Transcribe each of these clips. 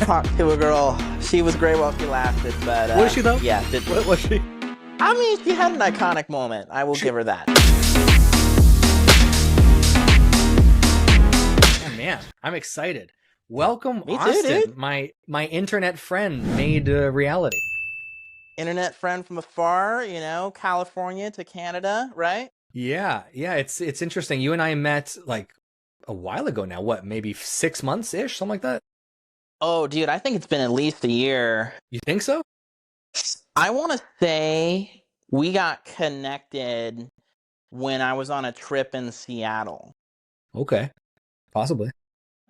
talked to a girl. She was great while she lasted, but Was she though? Yeah. What was she? I mean, she had an iconic moment. I will give her that. Oh, man, I'm excited. Welcome, Me too, Austin, dude. my internet friend made reality. Internet friend from afar, California to Canada, right? Yeah, it's interesting. You and I met like a while ago now. What, maybe 6 months ish, something like that? Oh, dude, I think it's been at least a year. You think so? I want to say we got connected when I was on a trip in Seattle. Okay, possibly.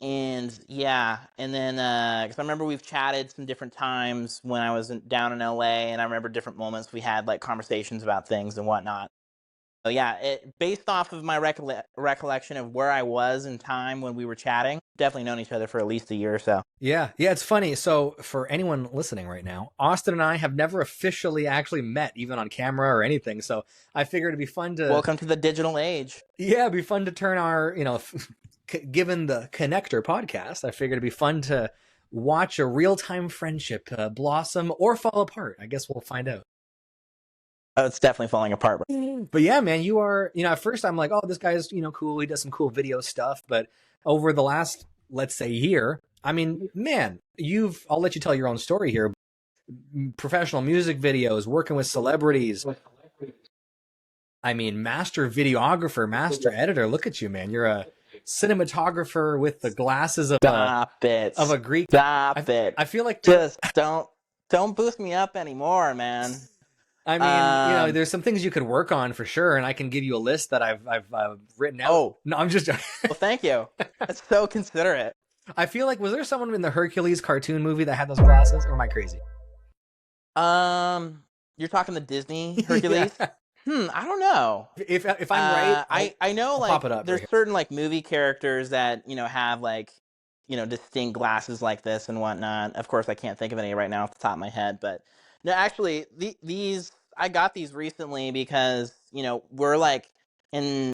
And yeah, and then because I remember we've chatted some different times when I was down in LA, and I remember different moments we had like conversations about things and whatnot. So yeah, based off of my recollection of where I was in time when we were chatting, definitely known each other for at least a year or so. Yeah, it's funny. So for anyone listening right now, Austin and I have never officially actually met, even on camera or anything. So I figured it'd be fun to Welcome to the digital age. Yeah, it'd be fun to turn our, given the Connector podcast, I figured it'd be fun to watch a real-time friendship blossom or fall apart. I guess we'll find out. Oh, it's definitely falling apart. But yeah, man, you are, at first I'm like, oh, this guy's, cool. He does some cool video stuff. But over the last, let's say, year, I mean, man, I'll let you tell your own story here. Professional music videos, working with celebrities. I mean, master videographer, master editor. Look at you, man. You're a cinematographer with the glasses of a Greek. Stop it. I feel like just don't boost me up anymore, man. I mean, there's some things you could work on for sure, and I can give you a list that I've written out. Oh, no, I'm just. Well, thank you. That's so considerate. I feel like, was there someone in the Hercules cartoon movie that had those glasses, or am I crazy? You're talking the Disney Hercules? Yeah. I don't know. If I'm right, I know, I'll like, pop it up there's certain like movie characters that have like distinct glasses like this and whatnot. Of course, I can't think of any right now off the top of my head, but no, actually, these I got these recently because we're in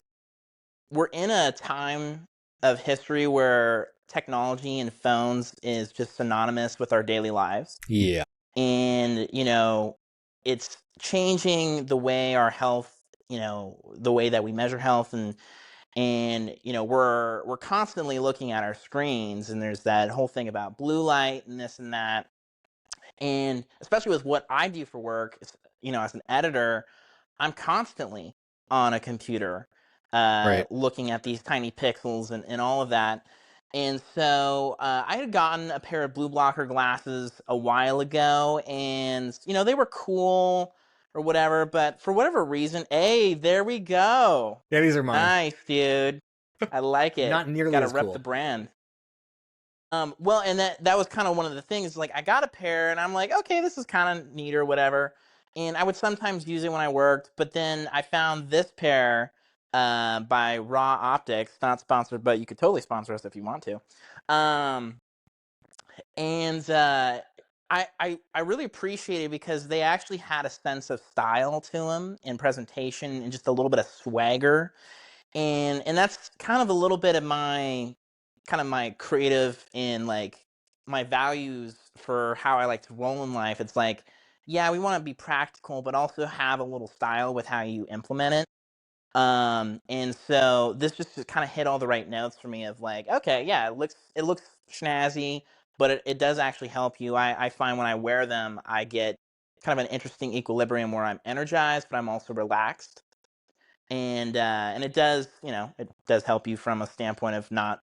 a time of history where technology and phones is just synonymous with our daily lives. Yeah. And it's changing the way our health, the way that we measure health, and we're constantly looking at our screens, and there's that whole thing about blue light and this and that. And especially with what I do for work, as an editor, I'm constantly on a computer looking at these tiny pixels and all of that. And so I had gotten a pair of blue blocker glasses a while ago, and they were cool or whatever, but for whatever reason, hey, there we go. Yeah, these are mine. Nice, dude. I like it. Not nearly Gotta as rep cool. the brand. Well, and that was kind of one of the things. Like, I got a pair, and I'm like, okay, this is kind of neat or whatever. And I would sometimes use it when I worked, but then I found this pair by Raw Optics, not sponsored, but you could totally sponsor us if you want to. I really appreciate it because they actually had a sense of style to them in presentation and just a little bit of swagger, and that's kind of a little bit of my creative and like my values for how I like to roll in life. It's like, yeah, we want to be practical, but also have a little style with how you implement it. And so this just kind of hit all the right notes for me of like, okay, yeah, it looks snazzy, but it does actually help you. I find when I wear them, I get kind of an interesting equilibrium where I'm energized, but I'm also relaxed. And it does, it does help you from a standpoint of not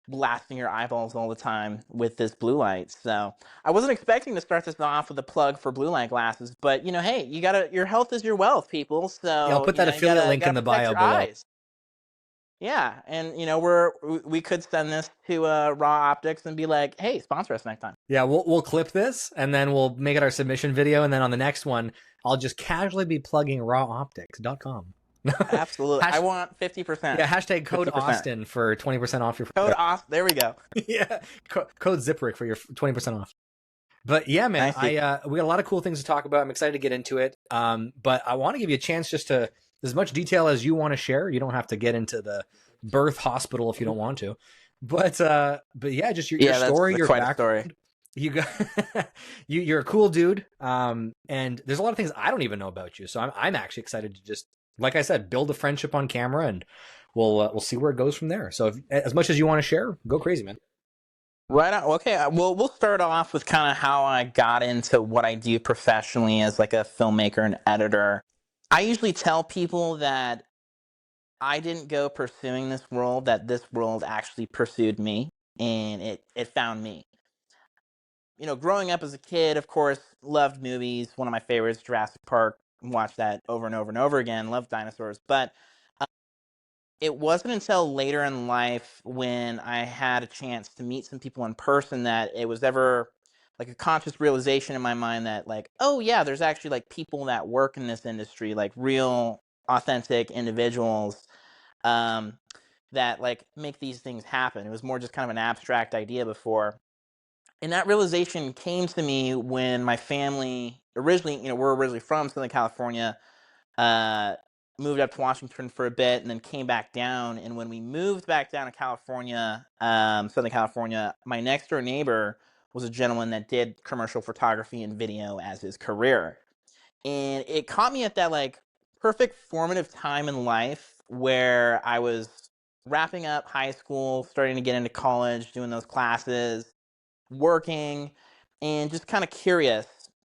blasting your eyeballs all the time with this blue light. So I wasn't expecting to start this off with a plug for blue light glasses, but hey, your health is your wealth, people. So yeah, I'll put that affiliate link in the bio below. Eyes. Yeah, and we could send this to Raw Optics and be like, hey, sponsor us next time. Yeah, we'll clip this and then we'll make it our submission video, and then on the next one, I'll just casually be plugging rawoptics.com. Absolutely. I want 50%. Yeah, hashtag code 50%. Austin for 20% off your code Austin. There we go. Yeah, code Ziprick for your 20% off. But yeah, man, we got a lot of cool things to talk about. I'm excited to get into it. But I want to give you a chance just to, as much detail as you want to share. You don't have to get into the birth hospital if you don't want to. But yeah, just your story, your background. You got you're a cool dude. And there's a lot of things I don't even know about you. So I'm actually excited to just, like I said, build a friendship on camera, and we'll see where it goes from there. So as much as you want to share, go crazy, man. Right on. Okay. Well, we'll start off with kind of how I got into what I do professionally as like a filmmaker and editor. I usually tell people that I didn't go pursuing this world, that this world actually pursued me and it found me. Growing up as a kid, of course, loved movies. One of my favorites, Jurassic Park. Watched that over and over and over again. Loved dinosaurs. But it wasn't until later in life when I had a chance to meet some people in person that it was ever like a conscious realization in my mind that, like, oh yeah, there's actually like people that work in this industry, like real authentic individuals, um, that like make these things happen. It was more just kind of an abstract idea before. And that realization came to me when my family originally, we're originally from Southern California, uh, moved up to Washington for a bit, and then came back down. And when we moved back down to California, Southern California, my next door neighbor was a gentleman that did commercial photography and video as his career. And it caught me at that like perfect formative time in life where I was wrapping up high school, starting to get into college, doing those classes, working, and just kind of curious,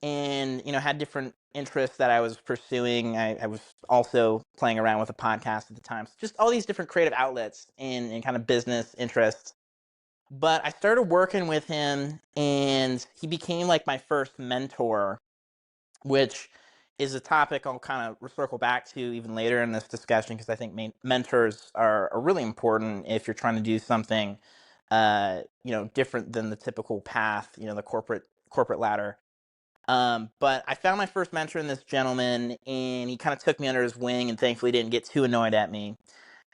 and had different interests that I was pursuing. I was also playing around with a podcast at the time, so just all these different creative outlets and kind of business interests. But I started working with him, and he became like my first mentor, which is a topic I'll kind of circle back to even later in this discussion, because I think mentors are really important if you're trying to do something, different than the typical path, the corporate ladder. But I found my first mentor in this gentleman, and he kind of took me under his wing, and thankfully didn't get too annoyed at me.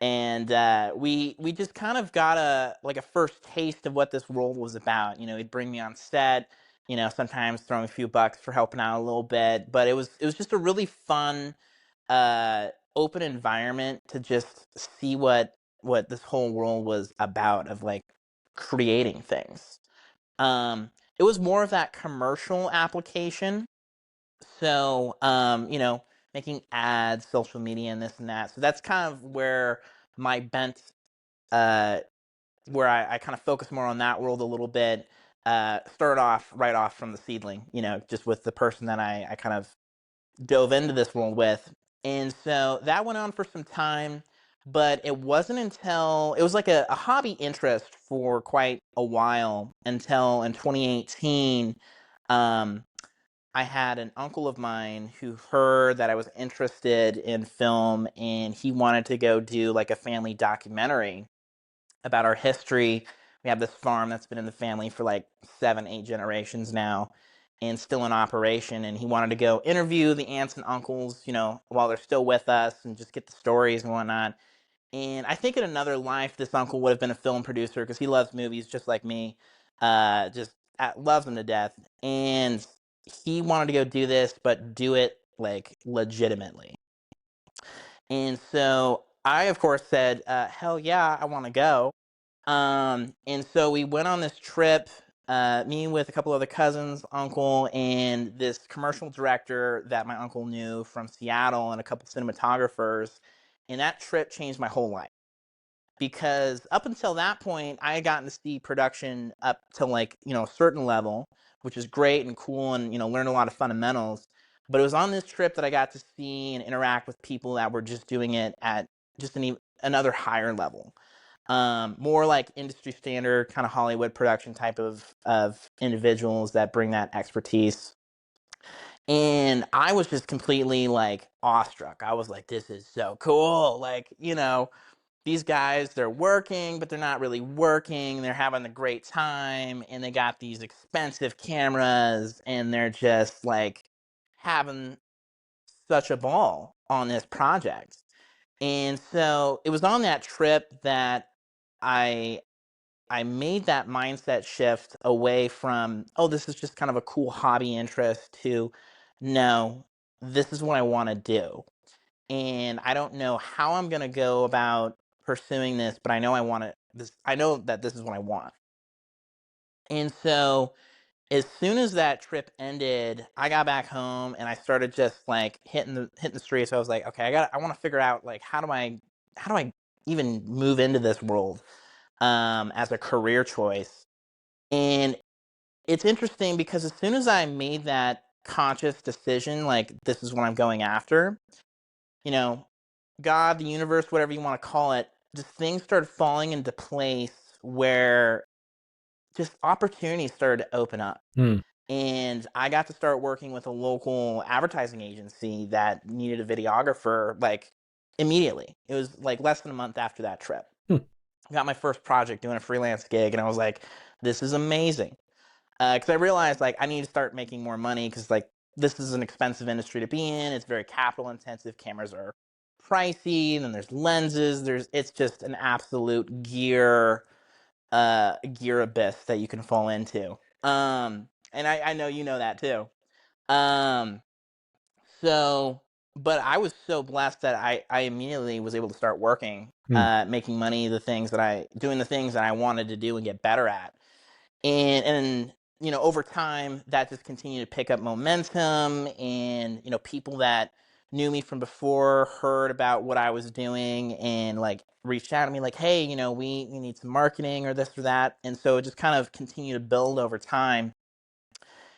And we just kind of got a first taste of what this world was about. He'd bring me on set. Sometimes throwing a few bucks for helping out a little bit, but it was just a really fun, uh, open environment to just see what this whole world was about, of like creating things. It was more of that commercial application. So, making ads, social media, and this and that. So that's kind of where my bent, uh, where I kind of focus more on that world a little bit. Started off right off from the seedling, just with the person that I kind of dove into this world with. And so that went on for some time, but it wasn't until it was like a hobby interest for quite a while, until in 2018. um, I had an uncle of mine who heard that I was interested in film, and he wanted to go do like a family documentary about our history. We have this farm that's been in the family for like 7, 8 generations now, and still in operation. And he wanted to go interview the aunts and uncles, while they're still with us, and just get the stories and whatnot. And I think in another life, this uncle would have been a film producer, because he loves movies just like me. Just loves them to death. And he wanted to go do this, but do it like legitimately. And so I, of course, said, hell yeah, I want to go. And so we went on this trip, me with a couple other cousins, uncle, and this commercial director that my uncle knew from Seattle, and a couple cinematographers. And that trip changed my whole life, because up until that point, I had gotten to see production up to like, a certain level, which is great and cool, and, learn a lot of fundamentals. But it was on this trip that I got to see and interact with people that were just doing it at just another higher level. More like industry standard, kind of Hollywood production type of individuals that bring that expertise. And I was just completely like awestruck. I was like, this is so cool. Like, these guys, they're working, but they're not really working. They're having a great time, and they got these expensive cameras, and they're just like having such a ball on this project. And so it was on that trip that I I made that mindset shift away from, oh, this is just kind of a cool hobby interest, to, no, this is what I want to do. And I don't know how I'm going to go about pursuing this, but I know I want to, this, I know that this is what I want. And so as soon as that trip ended, I got back home and I started just like hitting the streets. So I was like, okay, I want to figure out like how do I even move into this world as a career choice. And it's interesting because as soon as I made that conscious decision, like this is what I'm going after, you know, God, the universe, whatever you want to call it, just things started falling into place where just opportunities started to open up. Hmm. And I got to start working with a local advertising agency that needed a videographer like immediately. It was like less than a month after that trip. Hmm. I got my first project doing a freelance gig, and I was like, this is amazing. Because I realized like I need to start making more money because like this is an expensive industry to be in. It's very capital intensive. Cameras are pricey, and then there's lenses. It's just an absolute gear abyss that you can fall into. And I know you know that too. Um, so, but I was so blessed that I immediately was able to start working, Hmm. making money, doing the things that I wanted to do and get better at. And over time that just continued to pick up momentum, and people that knew me from before heard about what I was doing and like reached out to me like, hey, we need some marketing or this or that. And so it just kind of continued to build over time,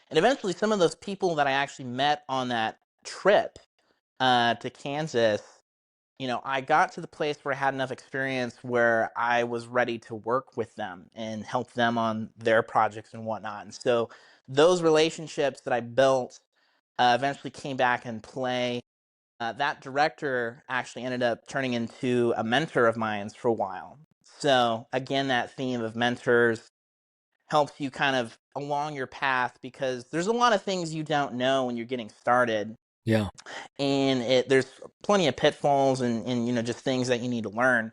and eventually some of those people that I actually met on that trip to Kansas, I got to the place where I had enough experience where I was ready to work with them and help them on their projects and whatnot. And so those relationships that I built eventually came back in play. That director actually ended up turning into a mentor of mine for a while. So again, that theme of mentors helps you kind of along your path because there's a lot of things you don't know when you're getting started, Yeah. and there's plenty of pitfalls and just things that you need to learn.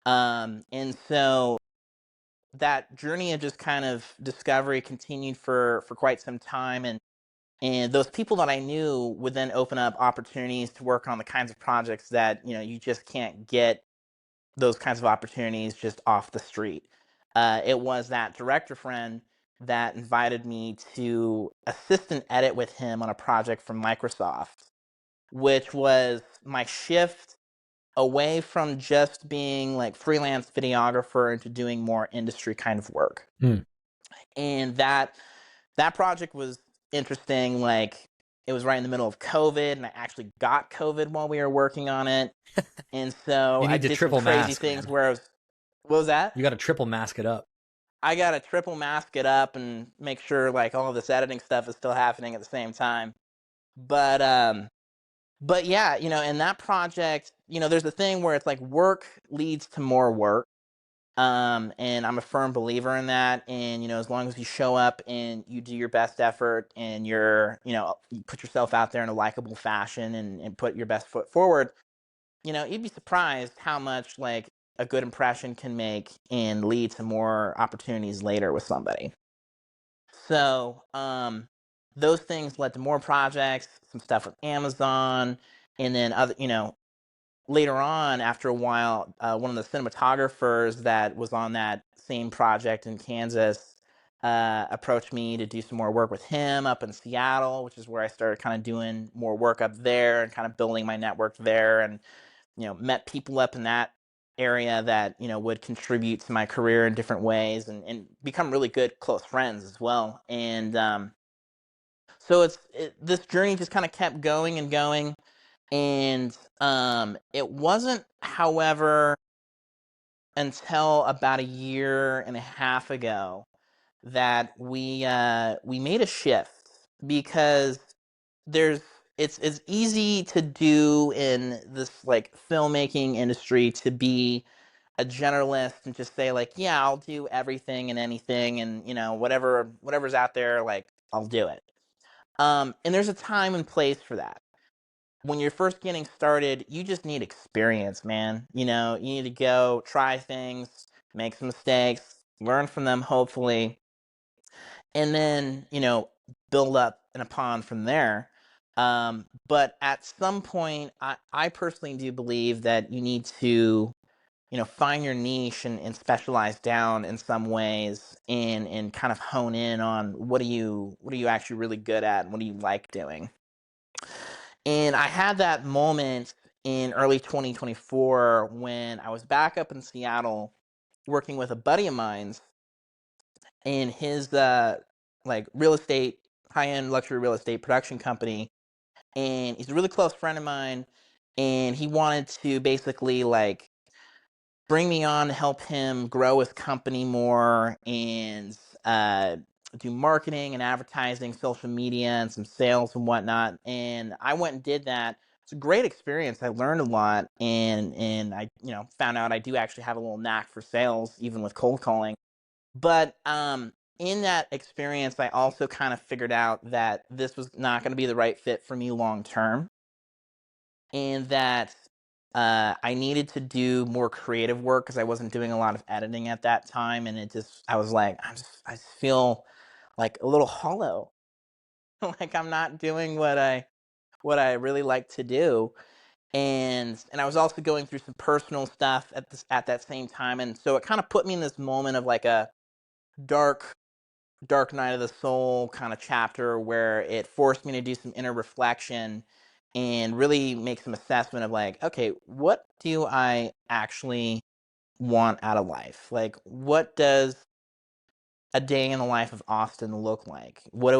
And so that journey of just kind of discovery continued for quite some time, and those people that I knew would then open up opportunities to work on the kinds of projects that you just can't get those kinds of opportunities just off the street. It was that director friend that invited me to assistant edit with him on a project from Microsoft, which was my shift away from just being like freelance videographer into doing more industry kind of work. Hmm. And that project was interesting. Like it was right in the middle of COVID, and I actually got COVID while we were working on it. And so You I need to did some triple crazy mask, things man. where what was that? You got to triple mask it up. I got to triple mask it up and make sure like all of this editing stuff is still happening at the same time. But yeah, in that project, there's a thing where it's like work leads to more work. And I'm a firm believer in that. And, as long as you show up and you do your best effort and you put yourself out there in a likable fashion and put your best foot forward, you'd be surprised how much like a good impression can make and lead to more opportunities later with somebody. So, those things led to more projects, some stuff with Amazon, and then other, later on, after a while, one of the cinematographers that was on that same project in Kansas approached me to do some more work with him up in Seattle, which is where I started kind of doing more work up there and kind of building my network there, and met people up in that area that would contribute to my career in different ways, and become really good close friends as well. And so this journey just kind of kept going and going, and it wasn't, however, until about a year and a half ago that we made a shift, because there's it's easy to do in this like filmmaking industry to be a generalist and just say like, yeah, I'll do everything and anything, and whatever's out there, like I'll do it. And there's a time and place for that. When you're first getting started, you just need experience, man. You need to go try things, make some mistakes, learn from them, hopefully, and then, build up and upon from there. But at some point, I personally do believe that you need to find your niche and specialize down in some ways, and kind of hone in on what are you actually really good at and what do you like doing. And I had that moment in early 2024 when I was back up in Seattle working with a buddy of mine's in his like real estate, high-end luxury real estate production company. And he's a really close friend of mine, and he wanted to basically like bring me on to help him grow his company more, and uh, do marketing and advertising, social media, and some sales and whatnot. And I went and did that. It's a great experience. I learned a lot, and I found out I do actually have a little knack for sales, even with cold calling. But in that experience, I also kind of figured out that this was not going to be the right fit for me long term, and that I needed to do more creative work because I wasn't doing a lot of editing at that time, and I was like, I just feel like a little hollow, like I'm not doing what I really like to do. And I was also going through some personal stuff at that same time, and so it kind of put me in this moment of like a dark dark night of the soul kind of chapter where it forced me to do some inner reflection and really make some assessment of like, okay, what do I actually want out of life? Like, what does a day in the life of Austin look like? What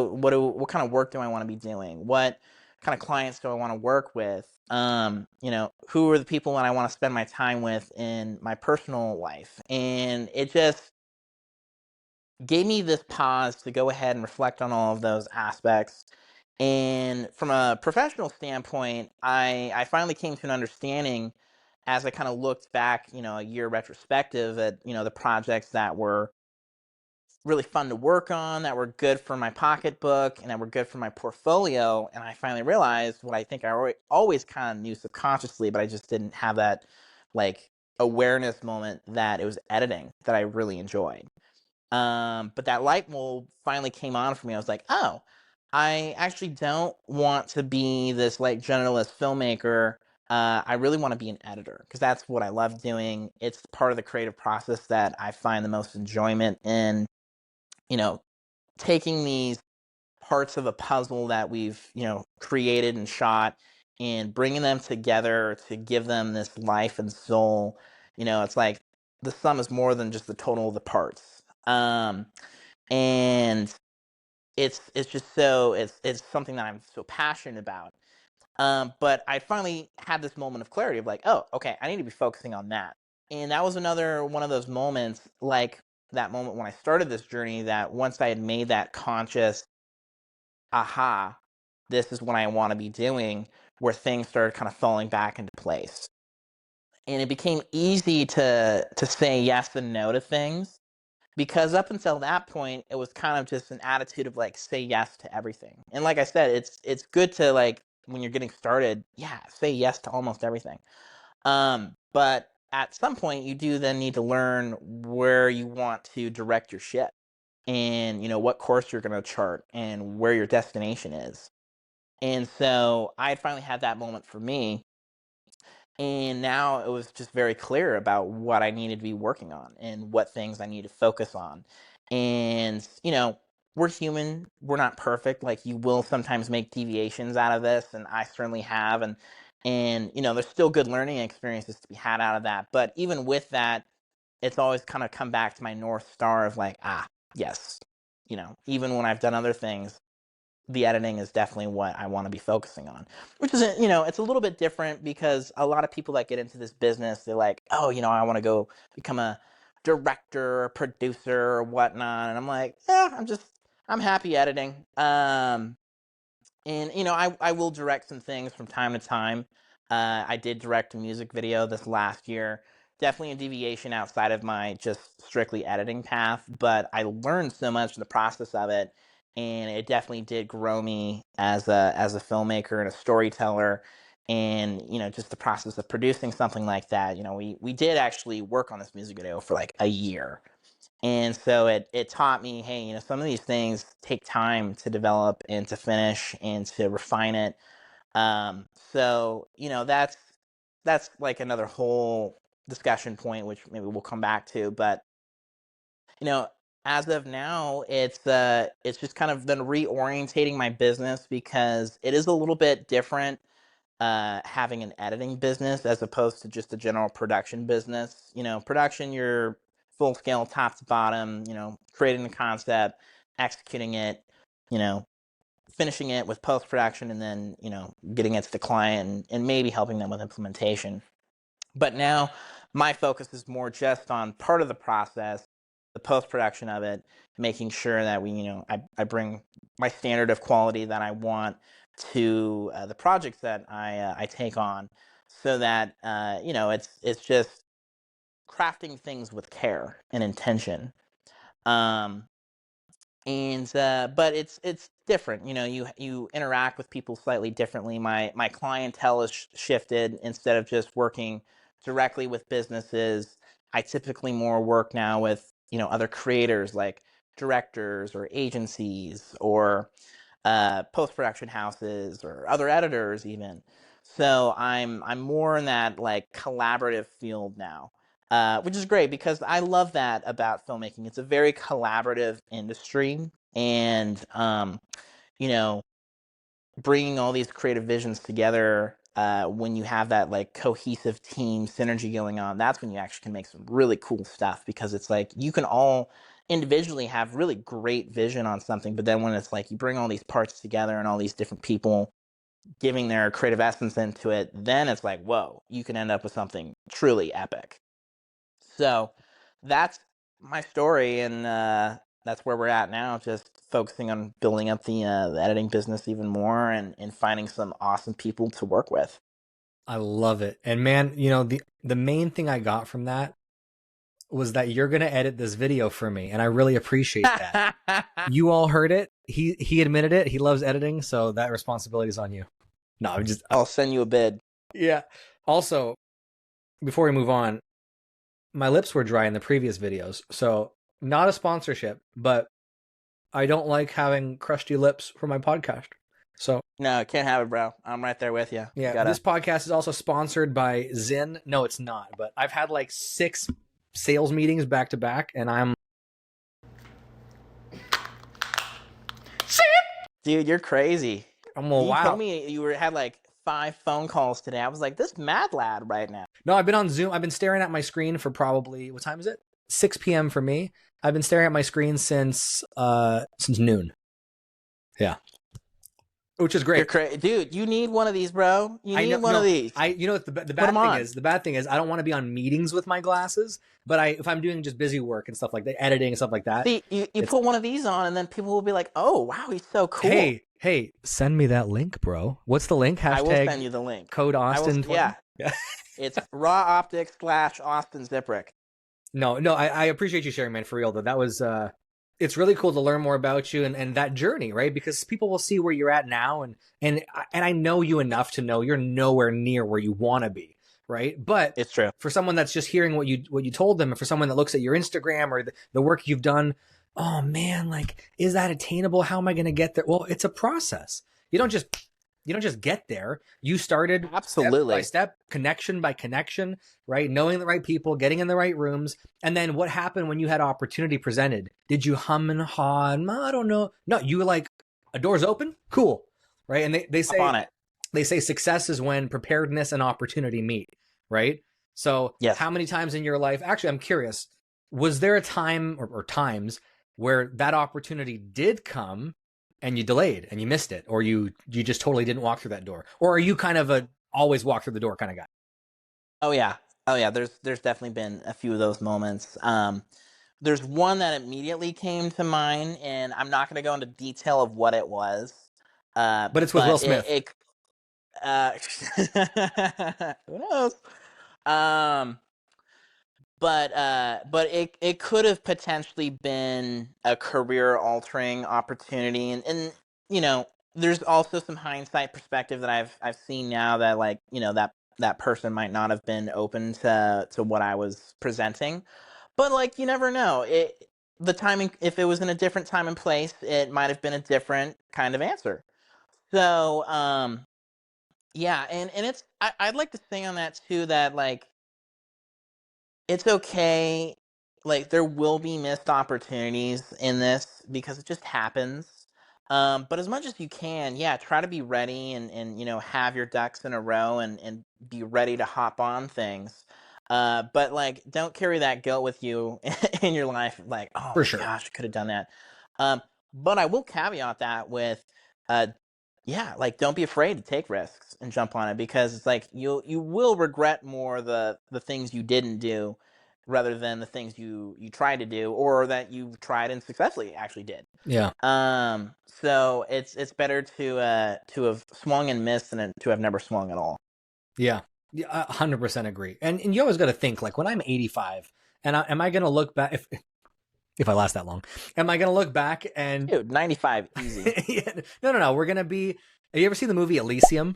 kind of work do I want to be doing? What kind of clients do I want to work with? Who are the people that I want to spend my time with in my personal life? And it just gave me this pause to go ahead and reflect on all of those aspects. And from a professional standpoint, I finally came to an understanding as I kind of looked back, a year retrospective at, the projects that were really fun to work on, that were good for my pocketbook, and that were good for my portfolio. And I finally realized what I think I always kind of knew subconsciously, but I just didn't have that like awareness moment, that it was editing that I really enjoyed. But that light bulb finally came on for me. I was like, oh, I actually don't want to be this like generalist filmmaker. I really want to be an editor because that's what I love doing. It's part of the creative process that I find the most enjoyment in, you know, taking these parts of a puzzle that we've, created and shot, and bringing them together to give them this life and soul. It's like the sum is more than just the total of the parts. And it's just it's something that I'm so passionate about. But I finally had this moment of clarity of like, oh, okay, I need to be focusing on that. And that was another one of those moments, like that moment when I started this journey, that once I had made that conscious aha, this is what I want to be doing, where things started kind of falling back into place. And it became easy to say yes and no to things, because up until that point it was kind of just an attitude of like say yes to everything. And like I said, it's good to like when you're getting started, yeah, say yes to almost everything. But at some point you do then need to learn where you want to direct your ship, and what course you're going to chart and where your destination is. And so I had finally had that moment for me, and now it was just very clear about what I needed to be working on and what things I need to focus on. And, we're human, we're not perfect. Like, you will sometimes make deviations out of this, and I certainly have. And there's still good learning experiences to be had out of that. But even with that, it's always kind of come back to my North Star of like, yes, even when I've done other things, the editing is definitely what I want to be focusing on. Which is, it's a little bit different because a lot of people that get into this business, they're like, oh, I want to go become a director or producer or whatnot. And I'm like, yeah, I'm happy editing. And I will direct some things from time to time. I did direct a music video this last year. Definitely a deviation outside of my just strictly editing path, but I learned so much in the process of it, and it definitely did grow me as a filmmaker and a storyteller. And just the process of producing something like that. We did actually work on this music video for like a year, and so it taught me, hey, some of these things take time to develop and to finish and to refine it. So that's like another whole discussion point, which maybe we'll come back to. But you know, as of now, it's just kind of been reorientating my business because it is a little bit different having an editing business as opposed to just a general production business. You know, production, you're full scale, top to bottom. You know, creating the concept, executing it. You know, finishing it with post production, and then getting it to the client and maybe helping them with implementation. But now my focus is more just on part of the process, the post production of it, making sure that I bring my standard of quality that I want to the projects that I take on, so that it's just crafting things with care and intention. Um, and But it's different. You interact with people slightly differently. My clientele has shifted. Instead of just working directly with businesses, I typically more work now with other creators, like directors or agencies, or post-production houses, or other editors even. So I'm more in that like collaborative field now, which is great because I love that about filmmaking. It's a very collaborative industry, and you know, bringing all these creative visions together, when you have that like cohesive team synergy going on, that's when you actually can make some really cool stuff, because it's like you can all individually have really great vision on something, but then when it's like you bring all these parts together and all these different people giving their creative essence into it, then it's like, whoa, you can end up with something truly epic. So that's my story, and that's where we're at now. Just focusing on building up the editing business even more, and finding some awesome people to work with. I love it. And man, you know, the main thing I got from that was that you're going to edit this video for me, and I really appreciate that. You all heard it. He admitted it. He loves editing, so that responsibility is on you. No, I'm just I'll send you a bid. yeah. Also, before we move on, my lips were dry in the previous videos, so not a sponsorship, but I don't like having crusty lips for my podcast. So No, can't have it, bro. I'm right there with you. yeah, Gotta. this podcast is also sponsored by Zyn. No, it's not, but I've had like 6 sales meetings back to back, and I'm Dude, you're crazy. well, You told wow. me had like 5 phone calls today. I was like, this mad lad right now. No, I've been on Zoom. I've been staring at my screen for probably, what time is it? 6 p.m. for me. I've been staring at my screen since noon. Yeah. Which is You're great. crazy, dude. You need one of these, bro. You I need know. one of No, these. you know what the Put bad them thing on. is? The bad thing is I don't want to be on meetings with my glasses. But if I'm doing just busy work and stuff like that, editing and stuff like that, See, you it's put one of these on, and then people will be like, "Oh, wow, he's so cool." hey, send me that link, bro. What's the link? I will Hashtag send you the link. code I will. Austin 20. Yeah, it's Raw Optics / Austin Ziprick. No, I appreciate you sharing, man. For real though, that was it's really cool to learn more about you and that journey, right? Because people will see where you're at now, and I know you enough to know you're nowhere near where you want to be, right? But It's true. for someone that's just hearing what you told them, and for someone that looks at your Instagram or the work you've done, oh man, like, is that attainable? How am I going to get there? Well, it's a process. You don't just get there. You started step by Absolutely. step, connection by connection, right? Knowing the right people, getting in the right rooms. And then what happened when you had opportunity presented? Did you hum and haw? And, I don't know. No, you were like, a door's open? Cool. Right? And Up on it. they say success is when preparedness and opportunity meet, right? So Yes. how many times in your life, actually, I'm curious, was there a time or times where that opportunity did come and you delayed and you missed it, or you just totally didn't walk through that door? Or are you kind of a always walk through the door kind of guy? Oh yeah. Oh yeah. There's definitely been a few of those moments. There's one that immediately came to mind, and I'm not going to go into detail of what it was. But it's with Will But Smith. uh, who knows? Um, but it could have potentially been a career altering opportunity, and there's also some hindsight perspective that I've seen now, that like that person might not have been open to what I was presenting. But like, you never know, the timing, if it was in a different time and place, it might have been a different kind of answer. So yeah, and I'd like to say on that too, that like it's okay. Like there will be missed opportunities in this because it just happens. But as much as you can, yeah, try to be ready and have your ducks in a row and be ready to hop on things. But like don't carry that guilt with you in your life, like, oh For my sure. gosh, I could have done that. But I will caveat that with uh yeah, like don't be afraid to take risks and jump on it because it's like you will regret more the things you didn't do rather than the things you tried to do or that you tried and successfully actually did. Yeah. So it's better to have swung and missed than to have never swung at all. Yeah. Yeah, 100% agree. And you always got to think like when I'm 85 and am I going to look back if I last that long, am I going to look back and Dude, 95 easy. no, we're going to be, have you ever seen the movie Elysium?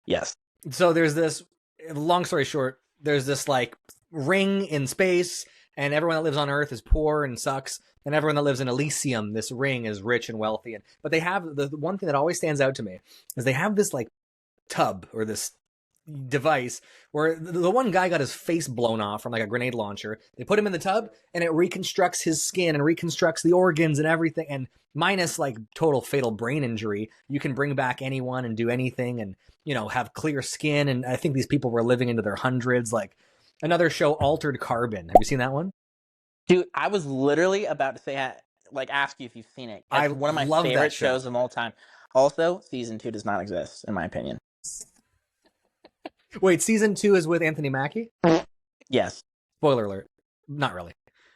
Yes. So there's this, long story short, there's this like ring in space, and everyone that lives on Earth is poor and sucks, and everyone that lives in Elysium, this ring, is rich and wealthy. And but they have the one thing that always stands out to me is they have this like tub or this device where the one guy got his face blown off from like a grenade launcher. They put him in the tub and it reconstructs his skin and reconstructs the organs and everything. And minus like total fatal brain injury, you can bring back anyone and do anything and, have clear skin. And I think these people were living into their hundreds. Like another show, Altered Carbon. Have you seen that one? Dude, I was literally about to say, like, ask you if you've seen it. I It's one of my love that favorite show. shows of all time. Also, season 2 does not exist, in my opinion. Wait, season 2 is with Anthony Mackie? Yes. Spoiler alert. Not really.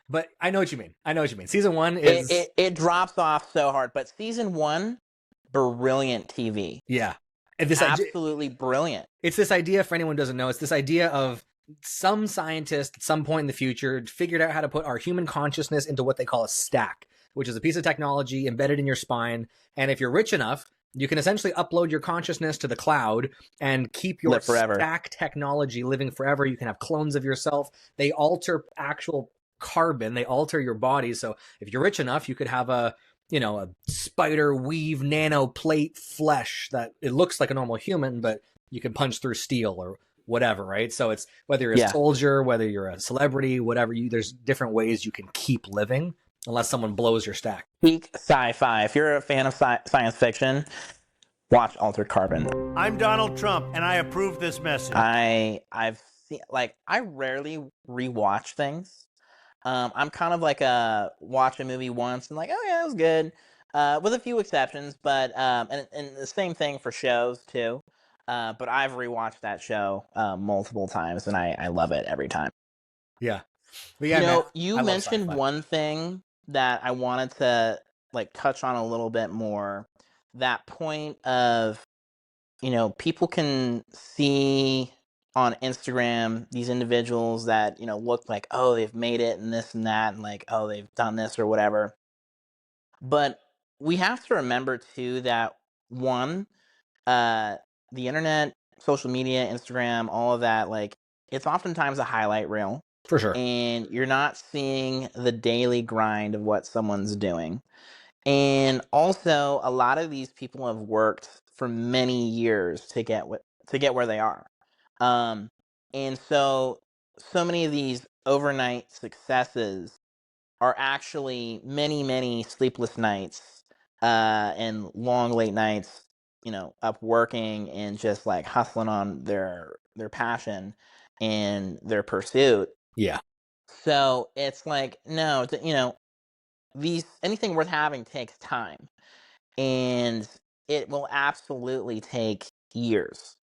But I know what you mean. Season 1 It, is, it, it drops off so hard, but season 1, brilliant TV. yeah. And this idea, Absolutely brilliant. it's this idea, for anyone who doesn't know, it's this idea of some scientist at some point in the future figured out how to put our human consciousness into what they call a stack, which is a piece of technology embedded in your spine. And if you're rich enough, you can essentially upload your consciousness to the cloud and keep your Live forever. stack technology living forever. You can have clones of yourself. They alter actual carbon. They alter your body. So if you're rich enough, you could have a spider weave nano plate flesh that it looks like a normal human, but you can punch through steel or whatever, right? So it's whether you're a soldier, whether you're a celebrity, whatever, there's different ways you can keep living unless someone blows your stack. Peak sci-fi. If you're a fan of science fiction, watch Altered Carbon. I'm Donald Trump, and I approve this message. I've seen, like, I rarely rewatch things. I'm kind of like a watch a movie once and like, oh yeah, it was good, with a few exceptions. But and the same thing for shows too. But I've rewatched that show multiple times, and I love it every time. Yeah, but yeah, man, you mentioned one thing that I wanted to like touch on a little bit more. That point of people can see on Instagram these individuals that look like, oh, they've made it and this and that and like, oh, they've done this or whatever. But we have to remember too that one, uh the internet, social media, Instagram, all of that, like it's oftentimes a highlight reel, for sure, and you're not seeing the daily grind of what someone's doing. And also, a lot of these people have worked for many years to get where they are. Um, and so many of these overnight successes are actually many, many sleepless nights, and long late nights, up working and just like hustling on their passion and their pursuit. yeah, So it's like, no, these anything worth having takes time, and it will absolutely take years,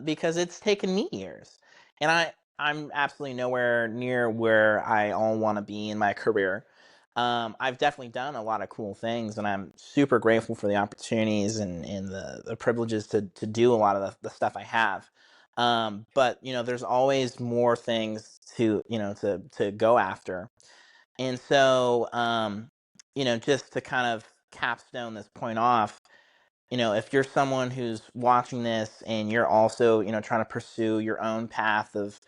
because it's taken me years, and I'm absolutely nowhere near where I all want to be in my career. I've definitely done a lot of cool things, and I'm super grateful for the opportunities and the privileges to do a lot of the stuff I have. But there's always more things to go after. And so, just to kind of capstone this point off, if you're someone who's watching this and you're also, trying to pursue your own path of,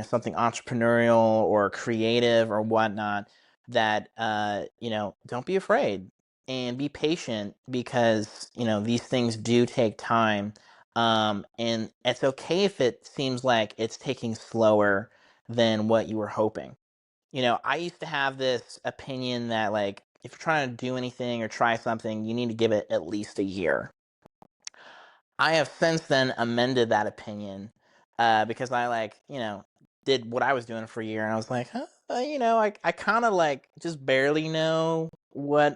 something entrepreneurial or creative or whatnot, that, don't be afraid and be patient because, these things do take time. And it's okay if it seems like it's taking slower than what you were hoping. I used to have this opinion that, like, if you're trying to do anything or try something, you need to give it at least a year. I have since then amended that opinion, because I, like, did what I was doing for a year, and I was like, huh, I kind of, like, just barely know what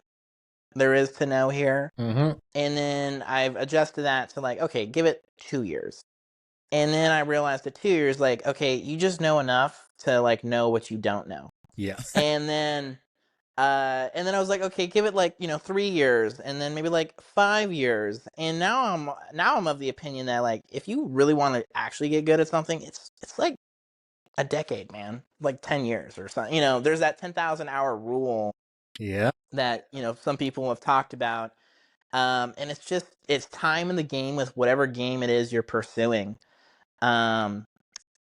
there is to know here. Mm-hmm. And then I've adjusted that to, like, okay, give it 2 years. And then I realized at 2 years, like, okay, you just know enough to, like, know what you don't know. Yeah. And then I was like, okay, give it, like, 3 years, and then maybe, like, 5 years. And now I'm of the opinion that, like, if you really want to actually get good at something, it's like a decade, man, like 10 years or something. There's that 10,000 hour rule Yeah. that some people have talked about. And it's time in the game with whatever game it is you're pursuing. Um,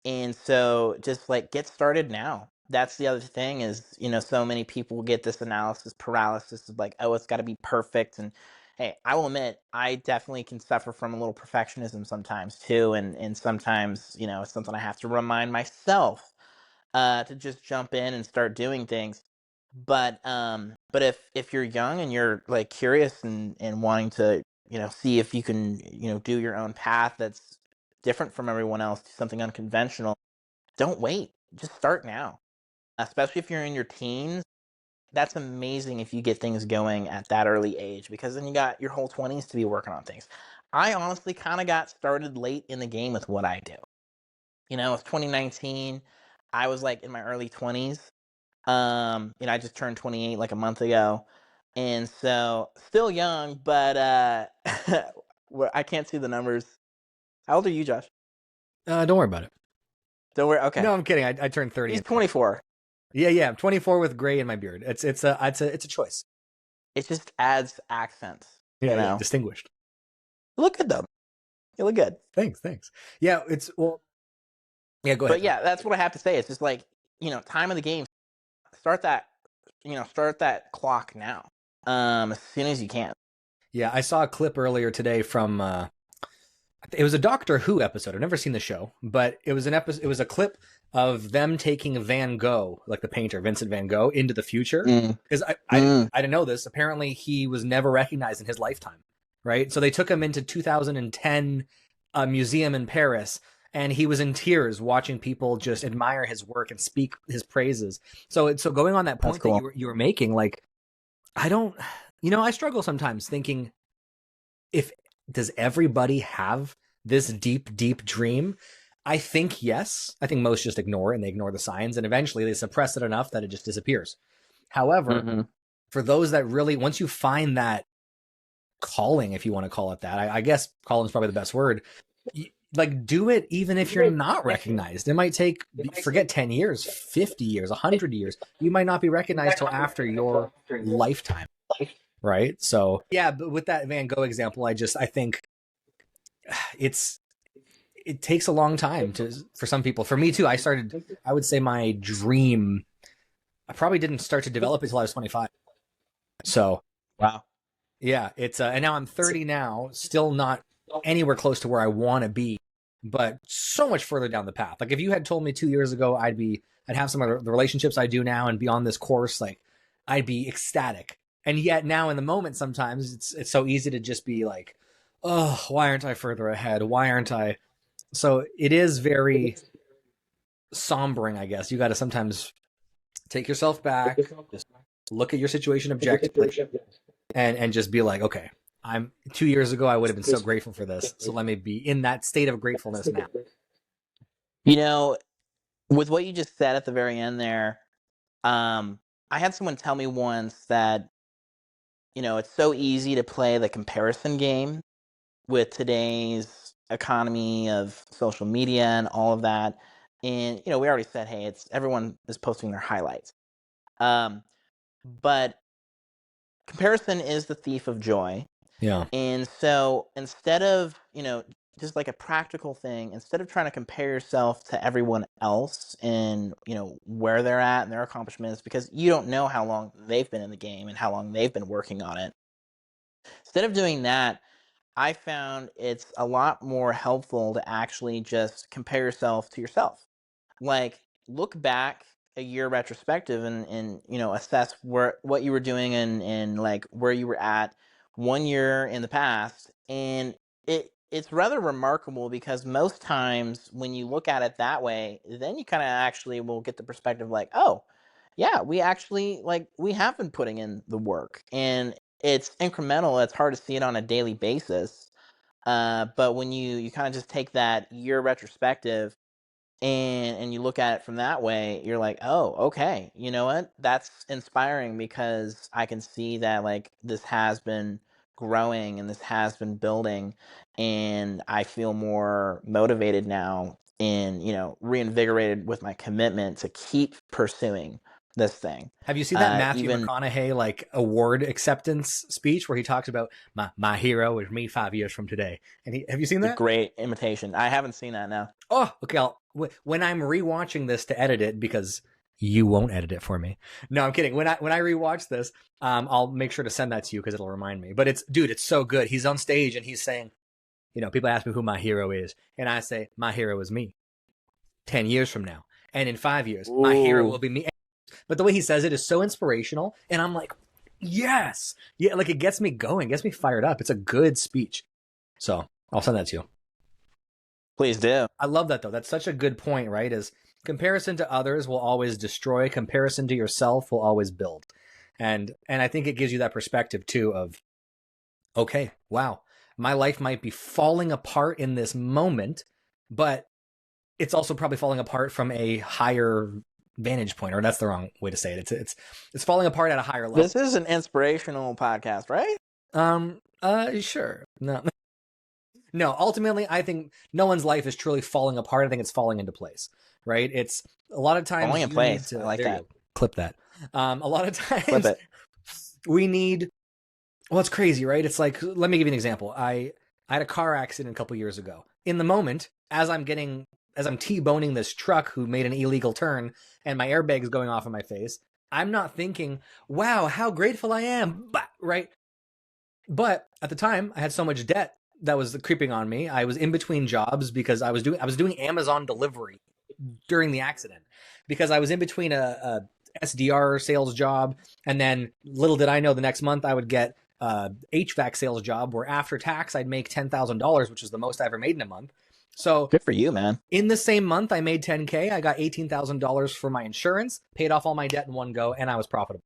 and so just, like, get started now. That's the other thing is, so many people get this analysis paralysis of, like, oh, it's got to be perfect. And hey, I will admit, I definitely can suffer from a little perfectionism sometimes too. And sometimes, it's something I have to remind myself to just jump in and start doing things. But if you're young and you're, like, curious and wanting to, see if you can, do your own path that's different from everyone else, do something unconventional, don't wait. Just start now. Especially if you're in your teens. That's amazing if you get things going at that early age, because then you got your whole 20s to be working on things. I honestly kind of got started late in the game with what I do. It's 2019. I was, like, in my early 20s. I just turned 28 like a month ago. And so still young, but I can't see the numbers. How old are you, Josh? Don't worry about it. Don't worry. Okay. No, I'm kidding. I turned 30. He's 24. Yeah. I'm 24 with gray in my beard. It's a choice. It just adds accents. Yeah, distinguished. You look good though. You look good. Thanks. Yeah, yeah, go ahead. But yeah, that's what I have to say. It's just like, time of the game. Start that clock now. As soon as you can. Yeah, I saw a clip earlier today from it was a Doctor Who episode. I've never seen the show, but it was it was a clip of them taking Van Gogh, like the painter Vincent Van Gogh, into the future. Because I didn't know this. Apparently, he was never recognized in his lifetime, right? So they took him into 2010, a museum in Paris, and he was in tears watching people just admire his work and speak his praises. So going on that point cool. that you were making, like, I struggle sometimes thinking, does everybody have this deep dream? I think yes. I think most just ignore it, and they ignore the signs, and eventually they suppress it enough that it just disappears. However, for those that really, once you find that calling, if you want to call it that, I guess calling is probably the best word, like, do it even if you're not recognized. It might take, forget 10 years, 50 years, 100 years. You might not be recognized till after your lifetime. Right. So yeah, but with that Van Gogh example, I think it takes a long time for some people. For me too, I would say my dream, I probably didn't start to develop until I was 25. So wow. Yeah, it's and now I'm 30 now, still not anywhere close to where I want to be, but so much further down the path. Like, if you had told me 2 years ago I'd have some of the relationships I do now and be on this course, like, I'd be ecstatic. And yet now in the moment, sometimes it's so easy to just be like, oh, why aren't I further ahead? Why aren't I? So it is very sombering, I guess. You got to sometimes take yourself back, just look at your situation objectively, and just be like, okay, 2 years ago, I would have been so grateful for this. So let me be in that state of gratefulness now. With what you just said at the very end there, I had someone tell me once that, it's so easy to play the comparison game with today's economy of social media and all of that. And, we already said, hey, everyone is posting their highlights. But comparison is the thief of joy. Yeah. And so instead of, just like a practical thing, instead of trying to compare yourself to everyone else and, where they're at and their accomplishments, because you don't know how long they've been in the game and how long they've been working on it. Instead of doing that, I found it's a lot more helpful to actually just compare yourself to yourself. Like, look back a year retrospective and assess what you were doing and like where you were at 1 year in the past. And it's rather remarkable because most times when you look at it that way, then you kind of actually will get the perspective like, oh yeah, we actually like we have been putting in the work, and it's incremental. It's hard to see it on a daily basis. But when you kind of just take that year retrospective and you look at it from that way, you're like, oh, okay, you know what, that's inspiring because I can see that like this has been growing and this has been building, and I feel more motivated now and reinvigorated with my commitment to keep pursuing this thing. Have you seen that Matthew Even McConaughey like award acceptance speech where he talks about my hero is me 5 years from today? And have you seen the that? great imitation, I haven't seen that now. Oh, okay. When I'm rewatching this to edit it, because you won't edit it for me. No, I'm kidding. When I rewatch this, I'll make sure to send that to you because it'll remind me. But it's so good. He's on stage and he's saying, people ask me who my hero is, and I say my hero is me. 10 years from now, and in 5 years, my hero will be me. But the way he says it is so inspirational, and I'm like, yes, yeah, like it gets me going, gets me fired up. It's a good speech, so I'll send that to you. Please do. I love that though. That's such a good point, right? Is comparison to others will always destroy. Comparison to yourself will always build, and I think it gives you that perspective too of, okay, wow, my life might be falling apart in this moment, but it's also probably falling apart from a higher vantage point, or that's the wrong way to say it. It's falling apart at a higher level. This is an inspirational podcast, right? Sure. No, ultimately, I think no one's life is truly falling apart. I think it's falling into place, right? It's a lot of times Falling in place. I like that. Clip that. A lot of times Clip it. we need. Well, it's crazy, right? It's like, let me give you an example. I had a car accident a couple years ago. In the moment, as I'm T-boning this truck who made an illegal turn and my airbag is going off in my face, I'm not thinking, wow, how grateful I am, right? But at the time, I had so much debt that was creeping on me. I was in between jobs because I was doing Amazon delivery during the accident because I was in between a SDR sales job, and then little did I know the next month I would get a HVAC sales job where after tax I'd make $10,000, which is the most I ever made in a month. So good for you, man. In the same month, I made $10K. I got $18,000 for my insurance, paid off all my debt in one go, and I was profitable.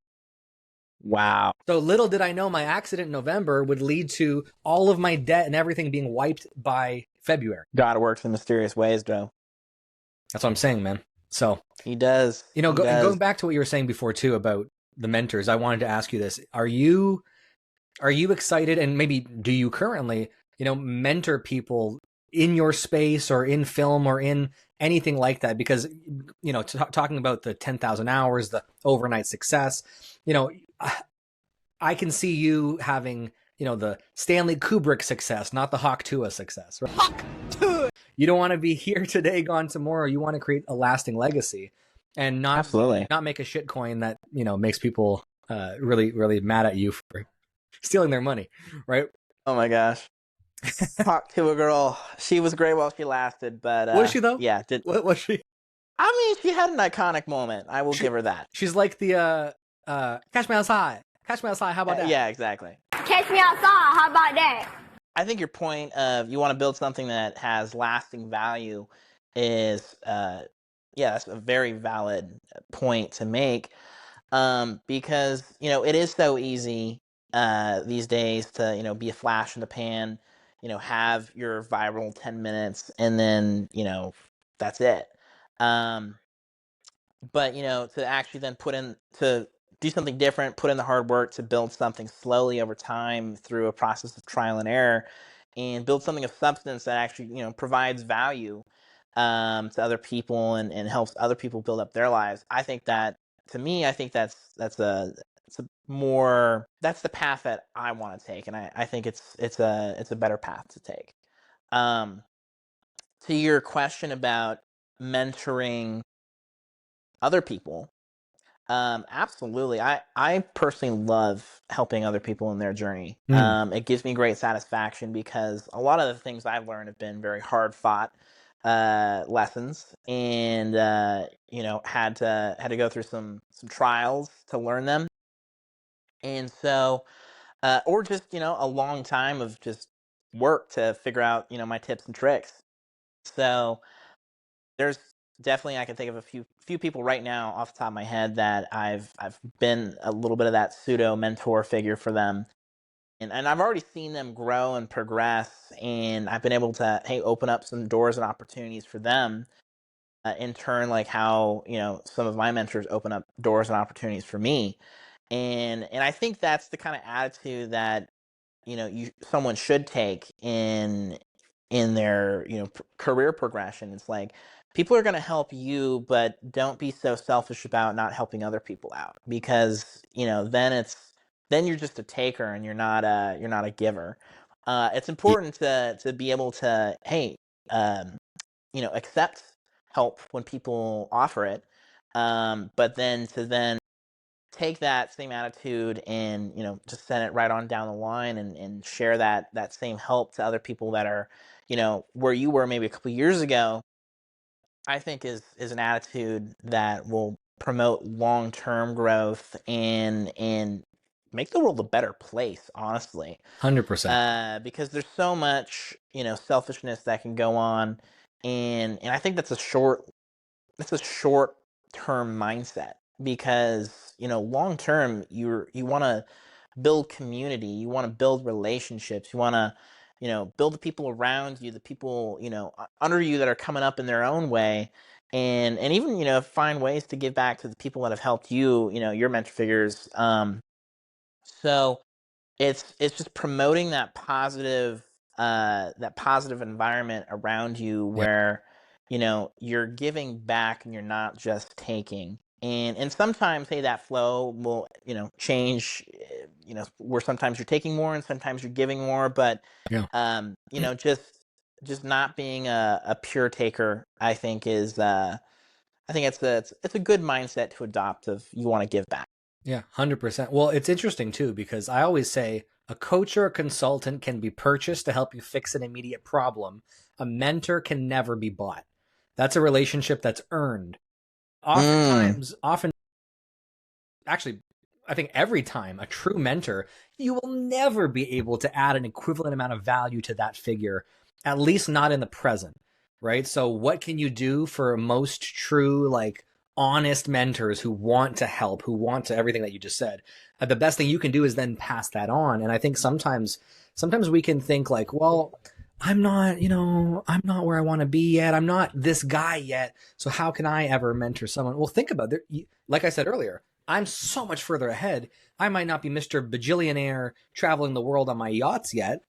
Wow. So little did I know my accident in November would lead to all of my debt and everything being wiped by February. God works in mysterious ways, Joe. That's what I'm saying, man. So he does. Going back to what you were saying before too about the mentors, I wanted to ask you this: Are you excited, and maybe do you currently, mentor people in your space or in film or in anything like that? Because, talking about the 10,000 hours, the overnight success, I can see you having, the Stanley Kubrick success, not the Hawk Tuah success, right? Hawk Tuah! You don't want to be here today, gone tomorrow. You want to create a lasting legacy and not make a shit coin that, makes people really, really mad at you for stealing their money, right? Oh my gosh. Talk to a girl. She was great while she lasted, but was she though? Yeah. What was she? I mean, she had an iconic moment. I will give her that. She's like the catch me outside. Catch me outside. How about that? Yeah, exactly. Catch me outside. How about that? I think your point of you want to build something that has lasting value is that's a very valid point to make. Because it is so easy these days to be a flash in the pan, have your viral 10 minutes and then that's it. But to actually then to do something different, put in the hard work to build something slowly over time through a process of trial and error, and build something of substance that actually provides value to other people and helps other people build up their lives. I think that, to me, I think that's the path that I want to take, and I think it's a better path to take. To your question about mentoring other people, absolutely. I personally love helping other people in their journey. It gives me great satisfaction because a lot of the things I've learned have been very hard fought. lessons, and had to go through some trials to learn them. And so or just a long time of just work to figure out my tips and tricks. So there's definitely, I can think of a few people right now off the top of my head that I've been a little bit of that pseudo mentor figure for them. And I've already seen them grow and progress, and I've been able to, hey, open up some doors and opportunities for them, in turn, like how some of my mentors open up doors and opportunities for me. And I think that's the kind of attitude that someone should take in their career progression. It's like, people are going to help you, but don't be so selfish about not helping other people out, because then you're just a taker, and you're not a giver. It's important to be able to, hey, accept help when people offer it, but then take that same attitude and just send it right on down the line, and share that same help to other people that are where you were maybe a couple years ago. I think is an attitude that will promote long-term growth, and make the world a better place, honestly. 100%. Because there's so much selfishness that can go on, and I think that's a short term mindset, because long term, you want to build community, you want to build relationships, you want to build the people around you, the people under you that are coming up in their own way, and even find ways to give back to the people that have helped you, your mentor figures. So it's just promoting that positive environment around you, Yeah. where you're giving back and you're not just taking. And sometimes, hey, that flow will change, where sometimes you're taking more and sometimes you're giving more, but Yeah. just not being a pure taker, I think it's a good mindset to adopt, if you want to give back. Yeah, 100%. Well, it's interesting too, because I always say a coach or a consultant can be purchased to help you fix an immediate problem. A mentor can never be bought. That's a relationship that's earned. Often, actually, I think every time, a true mentor, you will never be able to add an equivalent amount of value to that figure, at least not in the present, right? So what can you do for most true, like, honest mentors who want to help, who want to everything that you just said? The best thing you can do is then pass that on. And I think sometimes we can think like, well, I'm not where I want to be yet. I'm not this guy yet. So how can I ever mentor someone? Well, think about it. Like I said earlier, I'm so much further ahead. I might not be Mr. Bajillionaire traveling the world on my yachts yet.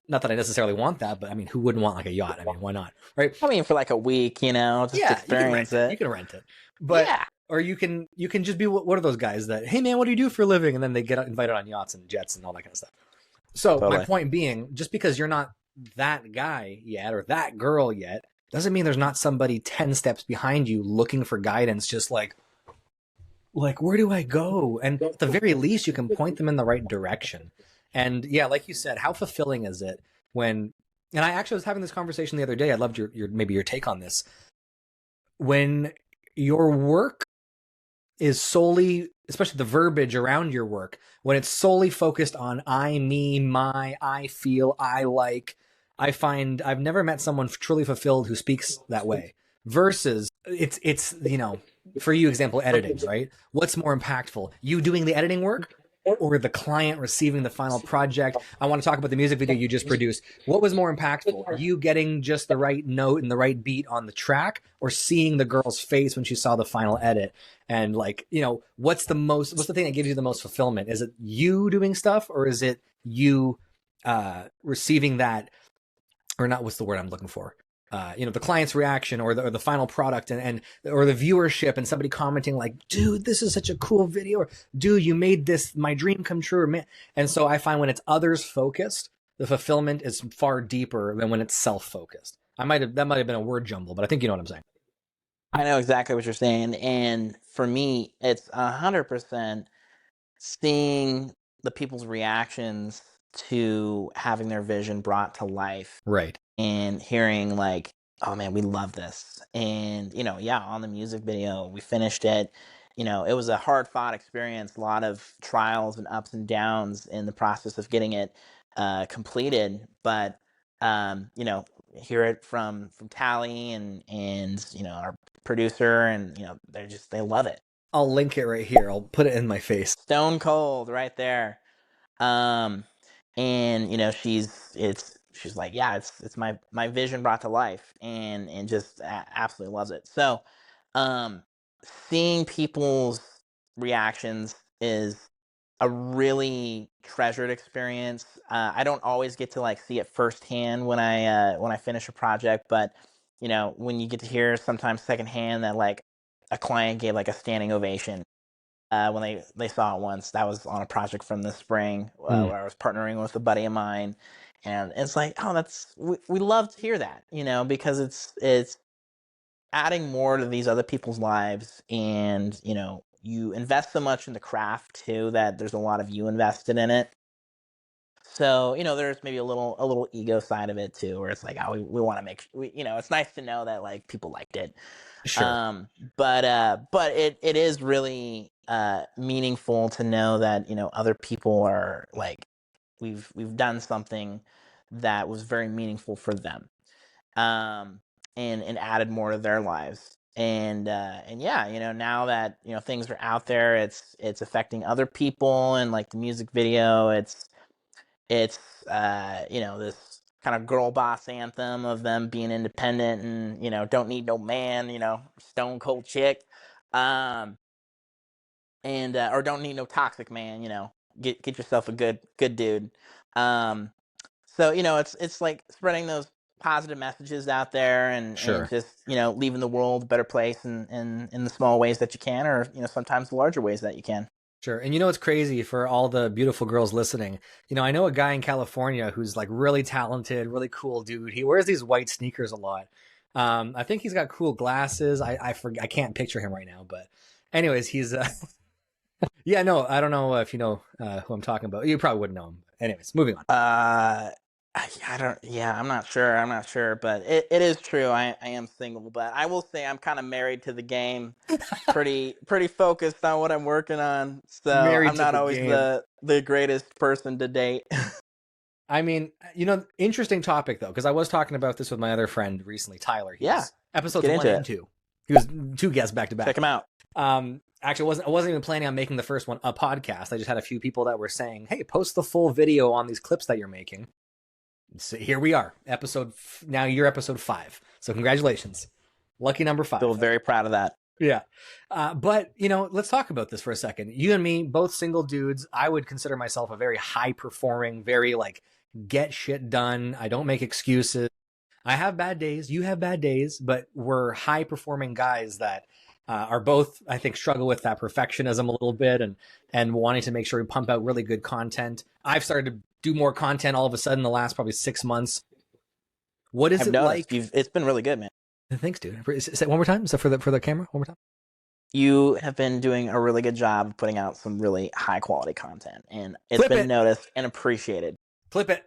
Not that I necessarily want that, but I mean, who wouldn't want like a yacht? I mean, why not? Right? I mean, for like a week, just Yeah, you can experience rent it. it. You can rent it. But Yeah. or you can just be what are those guys that, hey man, what do you do for a living? And then they get invited on yachts and jets and all that kind of stuff. So Totally. my point being, just because you're not that guy yet or that girl yet, doesn't mean there's not somebody 10 steps behind you looking for guidance, just like where do I go? And at the very least, you can point them in the right direction. And yeah, like you said, how fulfilling is it when, and I actually was having this conversation the other day. I loved your maybe your take on this. When your work is solely, especially the verbiage around your work, when it's solely focused on I, me, my, I feel, I like, I find I've never met someone truly fulfilled who speaks that way. Versus it's for you, example, editing, right? What's more impactful, you doing the editing work or the client receiving the final project? I want to talk about the music video you just produced. What was more impactful, you getting just the right note and the right beat on the track, or seeing the girl's face when she saw the final edit? And like, what's the thing that gives you the most fulfillment? Is it you doing stuff, or is it you receiving that, or not, what's the word I'm looking for? The client's reaction, or the final product, and or the viewership, and somebody commenting like, dude, this is such a cool video, or dude, you made this my dream come true, man. And so I find when it's others focused, the fulfillment is far deeper than when it's self focused. That might have been a word jumble, but I think you know what I'm saying. I know exactly what you're saying, and for me, it's 100% seeing the people's reactions to having their vision brought to life, Right. and hearing like, oh man, we love this. And, yeah, on the music video, we finished it. It was a hard fought experience, a lot of trials and ups and downs in the process of getting it completed. But, hear it from Tally and, our producer, and, they love it. I'll link it right here. I'll put it in my face. Stone cold right there. Um, and she's like, yeah, it's my vision brought to life, and just absolutely loves it. So, um, seeing people's reactions is a really treasured experience. I don't always get to like see it firsthand when I finish a project, but when you get to hear sometimes secondhand that like a client gave like a standing ovation when they saw it once. That was on a project from this spring where I was partnering with a buddy of mine, and it's like, oh, we love to hear that, because it's adding more to these other people's lives, and you invest so much in the craft too that there's a lot of you invested in it. So there's maybe a little ego side of it too, where it's like, oh, we want to it's nice to know that like people liked it. Sure. But it is really meaningful to know that other people are like, we've done something that was very meaningful for them, and added more to their lives. And yeah, now that things are out there, it's affecting other people, and like the music video, it's this kind of girl boss anthem of them being independent and don't need no man, stone cold chick, and or don't need no toxic man, get yourself a good dude. um so it's like spreading those positive messages out there, and Sure. just leaving the world a better place in the small ways that you can, or sometimes the larger ways that you can. Sure. And it's crazy for all the beautiful girls listening. I know a guy in California who's like really talented, really cool dude. He wears these white sneakers a lot. I think he's got cool glasses. I can't picture him right now, but anyways, he's yeah, no, I don't know if you know who I'm talking about. You probably wouldn't know him. Anyways, moving on. I don't. Yeah, I'm not sure. But it is true. I am single, but I will say I'm kind of married to the game. Pretty focused on what I'm working on. So Married I'm to not the always game. the greatest person to date. I mean, interesting topic though, because I was talking about this with my other friend recently, Tyler. He's Yeah, episodes get 1 into and it. 2. He was 2 guests back to back. Check him out. Actually, I wasn't even planning on making the first one a podcast. I just had a few people that were saying, "Hey, post the full video on these clips that you're making." So here we are, now you're episode 5. So congratulations, lucky number 5. Feel very proud of that. Yeah, but let's talk about this for a second. You and me, both single dudes. I would consider myself a very high performing, very like get shit done. I don't make excuses. I have bad days. You have bad days, but we're high performing guys that are both, I think, struggle with that perfectionism a little bit, and wanting to make sure we pump out really good content. I've started to do more content all of a sudden the last probably 6 months. What is I've it noticed like? it's been really good, man. Thanks, dude. Say it one more time. Is that for the camera? One more time. You have been doing a really good job of putting out some really high quality content, and it's Clip been it. Noticed and appreciated. Clip it.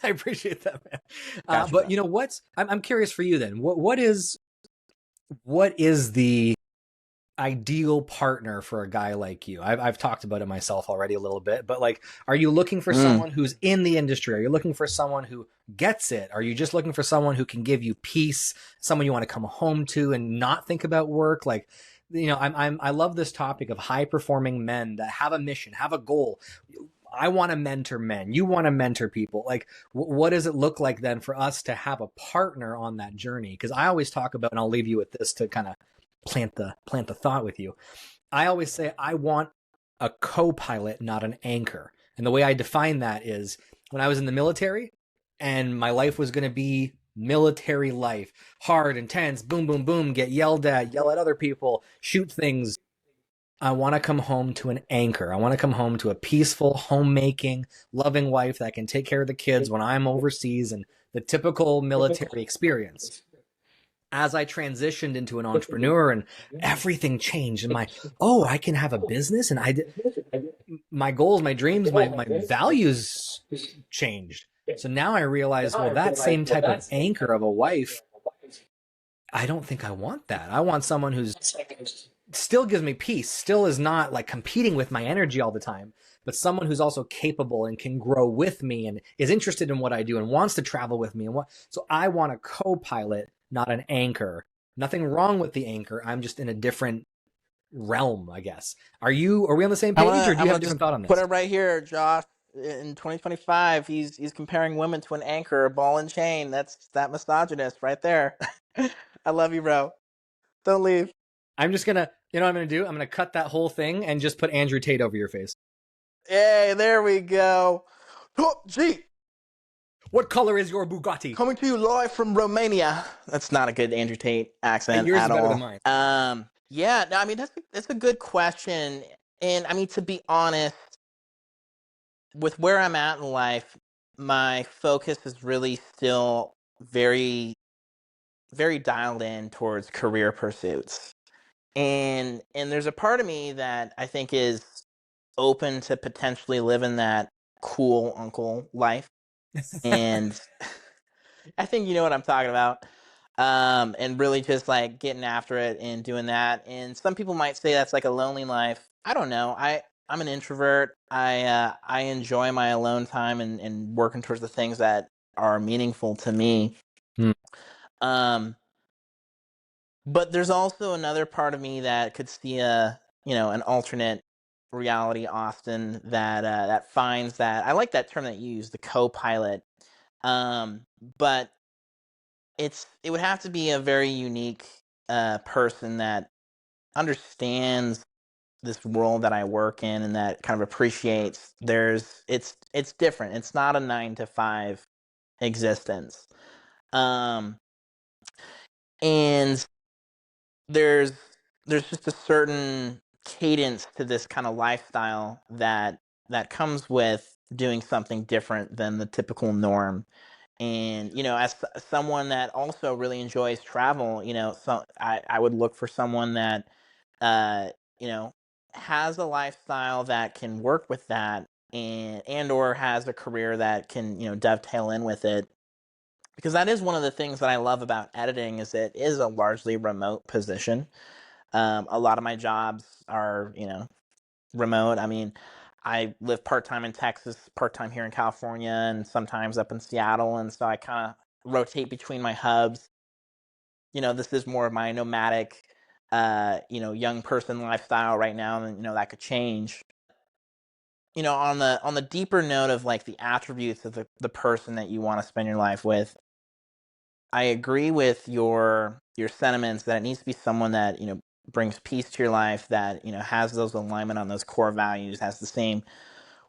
I appreciate that, man. Gotcha, but bro. I'm curious for you then. What is the ideal partner for a guy like you? I've talked about it myself already a little bit, but like, are you looking for someone who's in the industry? Are you looking for someone who gets it? Are you just looking for someone who can give you peace, someone you want to come home to and not think about work? Like, I love this topic of high performing men that have a mission, have a goal. I want to mentor men. You want to mentor people. Like, what does it look like then for us to have a partner on that journey? Because I always talk about, and I'll leave you with this to kind of plant the thought with you. I always say I want a co-pilot, not an anchor. And the way I define that is when I was in the military and my life was going to be military life, hard, intense, boom, boom, boom, get yelled at, yell at other people, shoot things. I want to come home to an anchor. I want to come home to a peaceful, homemaking, loving wife that can take care of the kids when I'm overseas, and the typical military experience. As I transitioned into an entrepreneur and everything changed, and I can have a business, and my goals, my dreams, my values changed. So now I realize, well, that same type of anchor of a wife, I don't think I want that. I want someone who's still gives me peace, still is not like competing with my energy all the time, but someone who's also capable and can grow with me and is interested in what I do and wants to travel with me. So I want a co-pilot, not an anchor. Nothing wrong with the anchor. I'm just in a different realm, I guess. Are we on the same page, or do you have a different thought on this? Put it right here, Josh. In 2025, he's comparing women to an anchor, a ball and chain. That's that misogynist right there. I love you, bro. Don't leave. I'm just gonna, you know what I'm gonna do? I'm gonna cut that whole thing and just put Andrew Tate over your face. Hey, there we go. Oh, gee. What color is your Bugatti? Coming to you live from Romania. That's not a good Andrew Tate accent Yours at is better all. than mine. Yeah, no, I mean that's a good question, and I mean, to be honest, with where I'm at in life, my focus is really still very, very dialed in towards career pursuits, and there's a part of me that I think is open to potentially living that cool uncle life, and I think you know what I'm talking about. And really just like getting after it and doing that. And some people might say that's like a lonely life. I don't know. I'm an introvert. I enjoy my alone time and working towards the things that are meaningful to me. Hmm. But there's also another part of me that could see an alternate reality, Austin, that finds that I like that term that you use, the co-pilot. But it would have to be a very unique person that understands this world that I work in and that kind of appreciates it's different. It's not a 9 to 5 existence. And there's just a certain cadence to this kind of lifestyle that comes with doing something different than the typical norm. And as someone that also really enjoys travel, so I would look for someone that uh you know has a lifestyle that can work with that, and or has a career that can dovetail in with it, because that is one of the things that I love about editing, is it is a largely remote position. A lot of my jobs are remote. I mean, I live part-time in Texas, part-time here in California, and sometimes up in Seattle, and so I kind of rotate between my hubs. This is more of my nomadic young person lifestyle right now, and that could change. On the deeper note of like the attributes of the person that you want to spend your life with, I agree with your sentiments that it needs to be someone that brings peace to your life, that has those alignment on those core values, has the same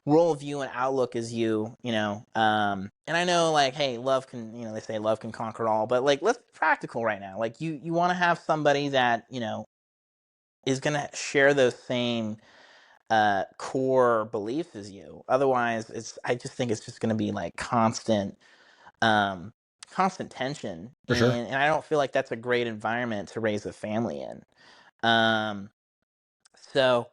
worldview and outlook as you. And I know, like, hey, love can, they say love can conquer all, but like, let's be practical right now. Like, you want to have somebody that is gonna share those same core beliefs as you. Otherwise, I just think it's just gonna be like um constant tension, For sure. and I don't feel like that's a great environment to raise a family in. um so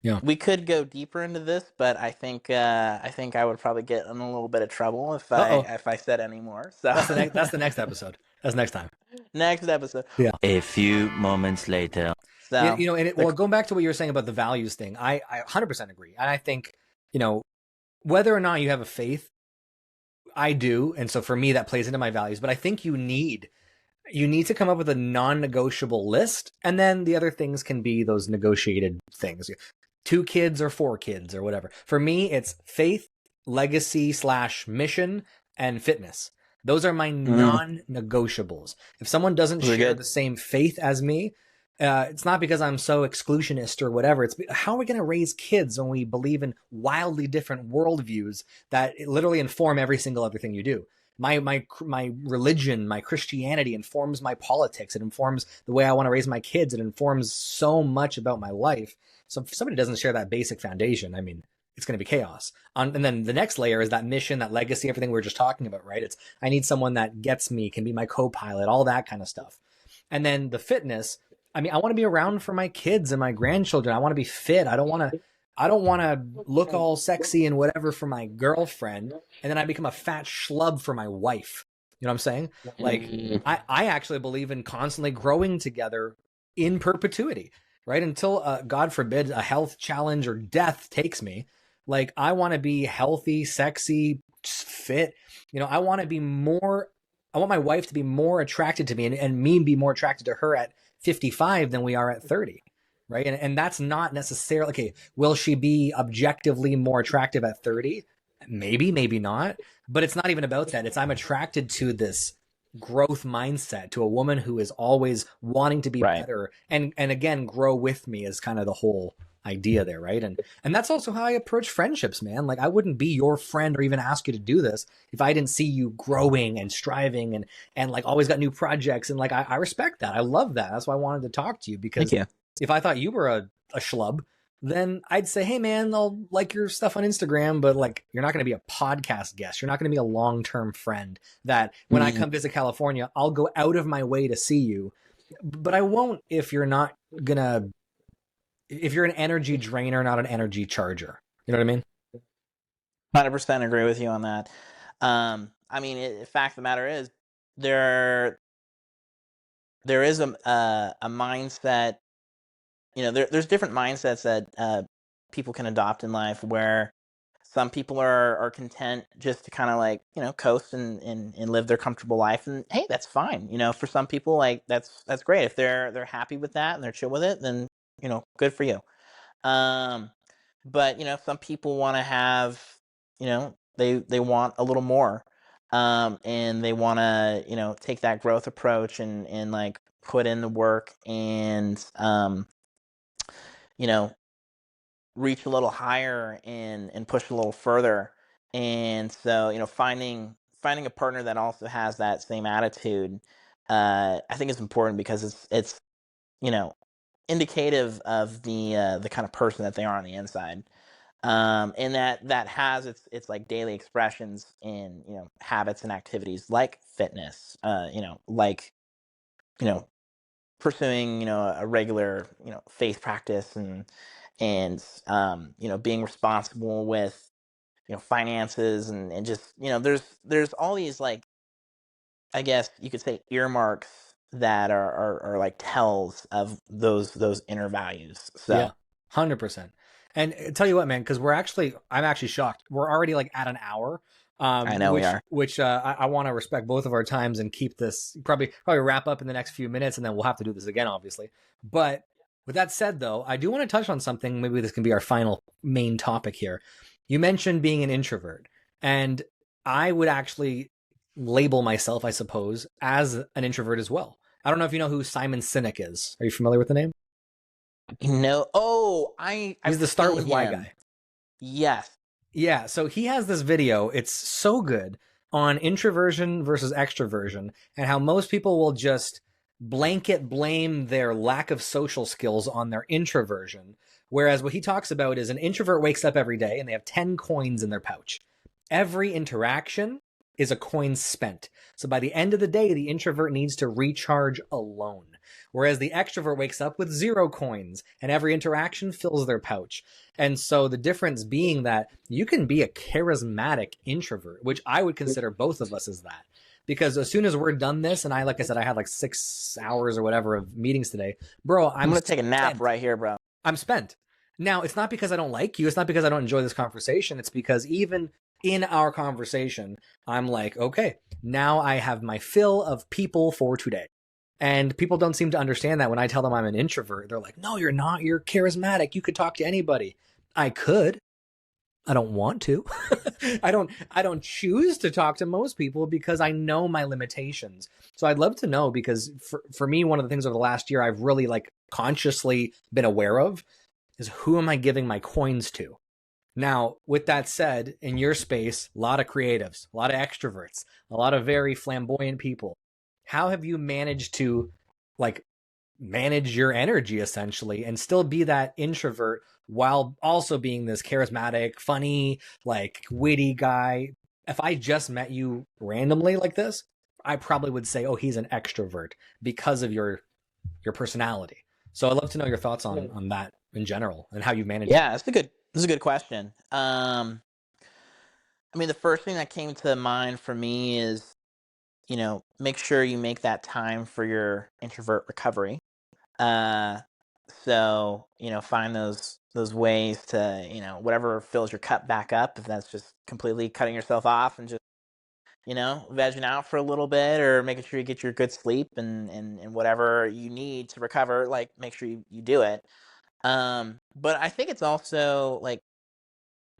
Yeah. we could go deeper into this, but I think I would probably get in a little bit of trouble if I said any more. So That's the next episode. That's next time. next episode. Yeah. A few moments later. So and going back to what you were saying about the values thing, I 100% agree. And I think, whether or not you have a faith, I do. And so for me, that plays into my values. But I think you need to come up with a non-negotiable list. And then the other things can be those negotiated things. 2 kids or 4 kids or whatever. For me, it's faith, legacy / mission, and fitness. Those are my non-negotiables. If someone doesn't share the same faith as me, it's not because I'm so exclusionist or whatever. It's how are we going to raise kids when we believe in wildly different worldviews that literally inform every single other thing you do? My religion, my Christianity informs my politics. It informs the way I want to raise my kids. It informs so much about my life. So if somebody doesn't share that basic foundation, I mean, it's going to be chaos. And then the next layer is that mission, that legacy, everything we were just talking about, right? I need someone that gets me, can be my co-pilot, all that kind of stuff. And then the fitness, I mean, I want to be around for my kids and my grandchildren. I want to be fit. I don't want to, I don't want to look all sexy and whatever for my girlfriend, and then I become a fat schlub for my wife. You know what I'm saying? Like, I actually believe in constantly growing together in perpetuity, right? Until, God forbid, a health challenge or death takes me. Like, I want to be healthy, sexy, fit. You know, I want my wife to be more attracted to me and me be more attracted to her at 55 than we are at 30. Right. And that's not necessarily, okay, will she be objectively more attractive at 30? Maybe, maybe not. But it's not even about that. It's I'm attracted to this growth mindset, to a woman who is always wanting to be better and again, grow with me is kind of the whole idea there, right? And that's also how I approach friendships, man. Like, I wouldn't be your friend or even ask you to do this if I didn't see you growing and striving and like always got new projects. And like, I respect that. I love that. That's why I wanted to talk to you, because if I thought you were a schlub, then I'd say, hey man, I'll like your stuff on Instagram, but like, you're not going to be a podcast guest. You're not going to be a long-term friend that when I come visit California, I'll go out of my way to see you. But I won't if you're an energy drainer, not an energy charger. You know what I mean? 100% agree with you on that. I mean, the fact of the matter is, there is a mindset. You know, there's different mindsets that people can adopt in life, where some people are content just to kind of like, you know, coast and live their comfortable life, and hey, that's fine. You know, for some people, like that's great. If they're happy with that and they're chill with it, then, you know, good for you. But you know, some people want to have, you know, they want a little more, and they want to, you know, take that growth approach and like put in the work and you know, reach a little higher and push a little further. And so, you know, finding a partner that also has that same attitude, I think is important, because it's you know, indicative of the kind of person that they are on the inside. And that has its like daily expressions in, you know, habits and activities like fitness, you know, like, you know, pursuing, you know, a regular, you know, faith practice, and you know, being responsible with, you know, finances, and just, you know, there's all these, like, I guess you could say, earmarks that are like tells of those inner values. So yeah, 100%. And tell you what, man, because I'm actually shocked. We're already like at an hour. I know we are. Which I want to respect both of our times and keep this probably wrap up in the next few minutes, and then we'll have to do this again, obviously. But with that said, though, I do want to touch on something. Maybe this can be our final main topic here. You mentioned being an introvert, and I would actually label myself, I suppose, as an introvert as well. I don't know if you know who Simon Sinek is. Are you familiar with the name? No. Oh, He's the Start With Why guy. Yes. Yeah, so he has this video. It's so good on introversion versus extroversion, and how most people will just blanket blame their lack of social skills on their introversion. Whereas what he talks about is an introvert wakes up every day and they have 10 coins in their pouch. Every interaction is a coin spent. So by the end of the day, the introvert needs to recharge alone. Whereas the extrovert wakes up with 0 coins and every interaction fills their pouch. And so the difference being that you can be a charismatic introvert, which I would consider both of us as that. Because as soon as we're done this, and like I said, I had like 6 hours or whatever of meetings today, bro, I'm going to take a nap right here, bro. I'm spent. Now, it's not because I don't like you. It's not because I don't enjoy this conversation. It's because even in our conversation, I'm like, okay, now I have my fill of people for today. And people don't seem to understand that when I tell them I'm an introvert. They're like, no, you're not. You're charismatic. You could talk to anybody. I could. I don't want to. I don't choose to talk to most people because I know my limitations. So I'd love to know, because for me, one of the things over the last year I've really like consciously been aware of is who am I giving my coins to? Now, with that said, in your space, a lot of creatives, a lot of extroverts, a lot of very flamboyant people. How have you managed to like manage your energy essentially and still be that introvert while also being this charismatic, funny, like witty guy? If I just met you randomly like this, I probably would say, oh, he's an extrovert because of your personality. So I'd love to know your thoughts on that in general and how you've managed it. Yeah, This is a good question. I mean, the first thing that came to mind for me is, make sure you make that time for your introvert recovery. Uh, so, find those ways to, whatever fills your cup back up, if that's just completely cutting yourself off and just, vegging out for a little bit, or making sure you get your good sleep, and whatever you need to recover, like, make sure you do it. But I think it's also like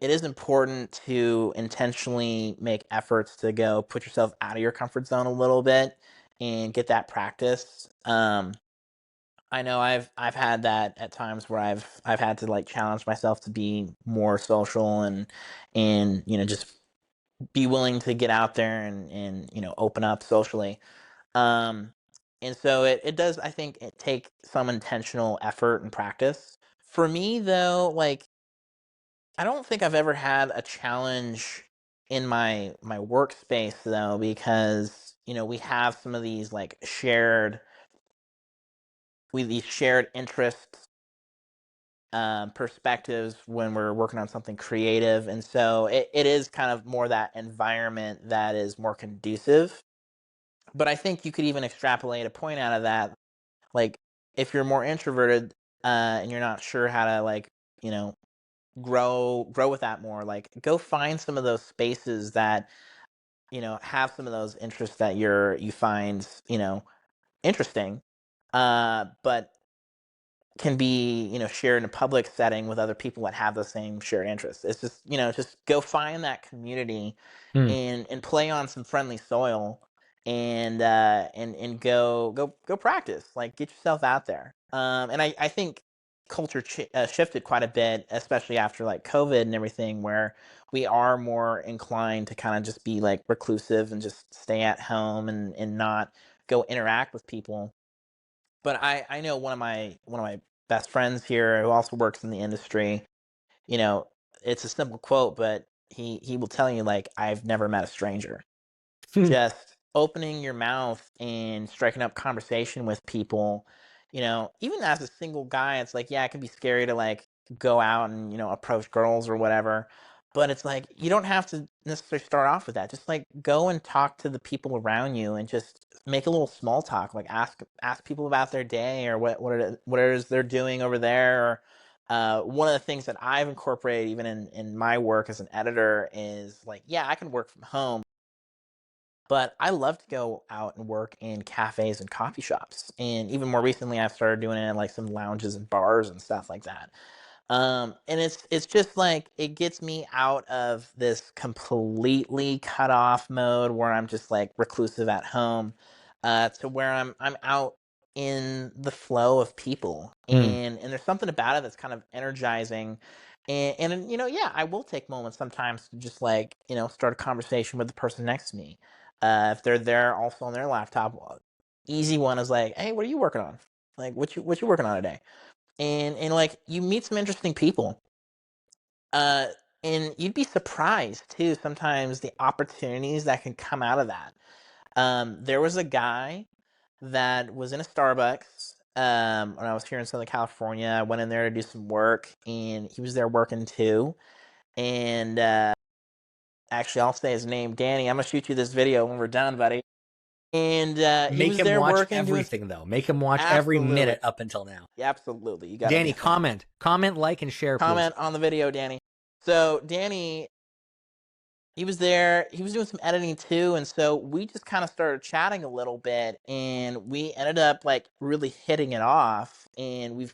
it is important to intentionally make efforts to go put yourself out of your comfort zone a little bit and get that practice. I know I've had that at times where I've had to like challenge myself to be more social, and just be willing to get out there and open up socially. Um, and so it does, I think, it take some intentional effort and practice. For me though, like, I don't think I've ever had a challenge in my workspace though, because we have some of these like these shared interests, perspectives when we're working on something creative, and so it is kind of more that environment that is more conducive. But I think you could even extrapolate a point out of that, like, if you're more introverted, and you're not sure how to, like, you know grow with that more, like, go find some of those spaces that have some of those interests that you find interesting, but can be shared in a public setting with other people that have the same shared interests. It's just just go find that community, Hmm. and play on some friendly soil, and go practice, like, get yourself out there. And I think culture shifted quite a bit, especially after like COVID and everything, where we are more inclined to kind of just be like reclusive and just stay at home, and not go interact with people. But I know one of my best friends here who also works in the industry. You know, it's a simple quote, but he will tell you, like, I've never met a stranger. Just opening your mouth and striking up conversation with people, even as a single guy, it's like, yeah, it can be scary to like go out and, approach girls or whatever. But it's like you don't have to necessarily start off with that. Just like go and talk to the people around you and just make a little small talk. Like ask people about their day, or what it is they're doing over there. Or one of the things that I've incorporated even in my work as an editor is like, yeah, I can work from home, but I love to go out and work in cafes and coffee shops. And even more recently, I've started doing it in like some lounges and bars and stuff like that. And it's just like it gets me out of this completely cut off mode where I'm just like reclusive at home, to where I'm out in the flow of people, Hmm. and there's something about it that's kind of energizing. And yeah, I will take moments sometimes to just like start a conversation with the person next to me, if they're there also on their laptop. Easy one is like, hey, what are you working on? Like, what you working on today? And like you meet some interesting people, uh and you'd be surprised too sometimes the opportunities that can come out of that. There was a guy that was in a Starbucks, when I was here in Southern California. I went in there to do some work, and he was there working too. And actually, I'll say his name, Danny. I'm gonna shoot you this video when we're done, buddy. And he Make was him there watch working, doing everything though. Make him watch every absolutely, minute up until now. absolutely, you gotta Danny, get him. comment, like, and share, please. Comment on the video, Danny. So Danny, he was there. He was doing some editing too, and so we just kind of started chatting a little bit, and we ended up like really hitting it off, and we've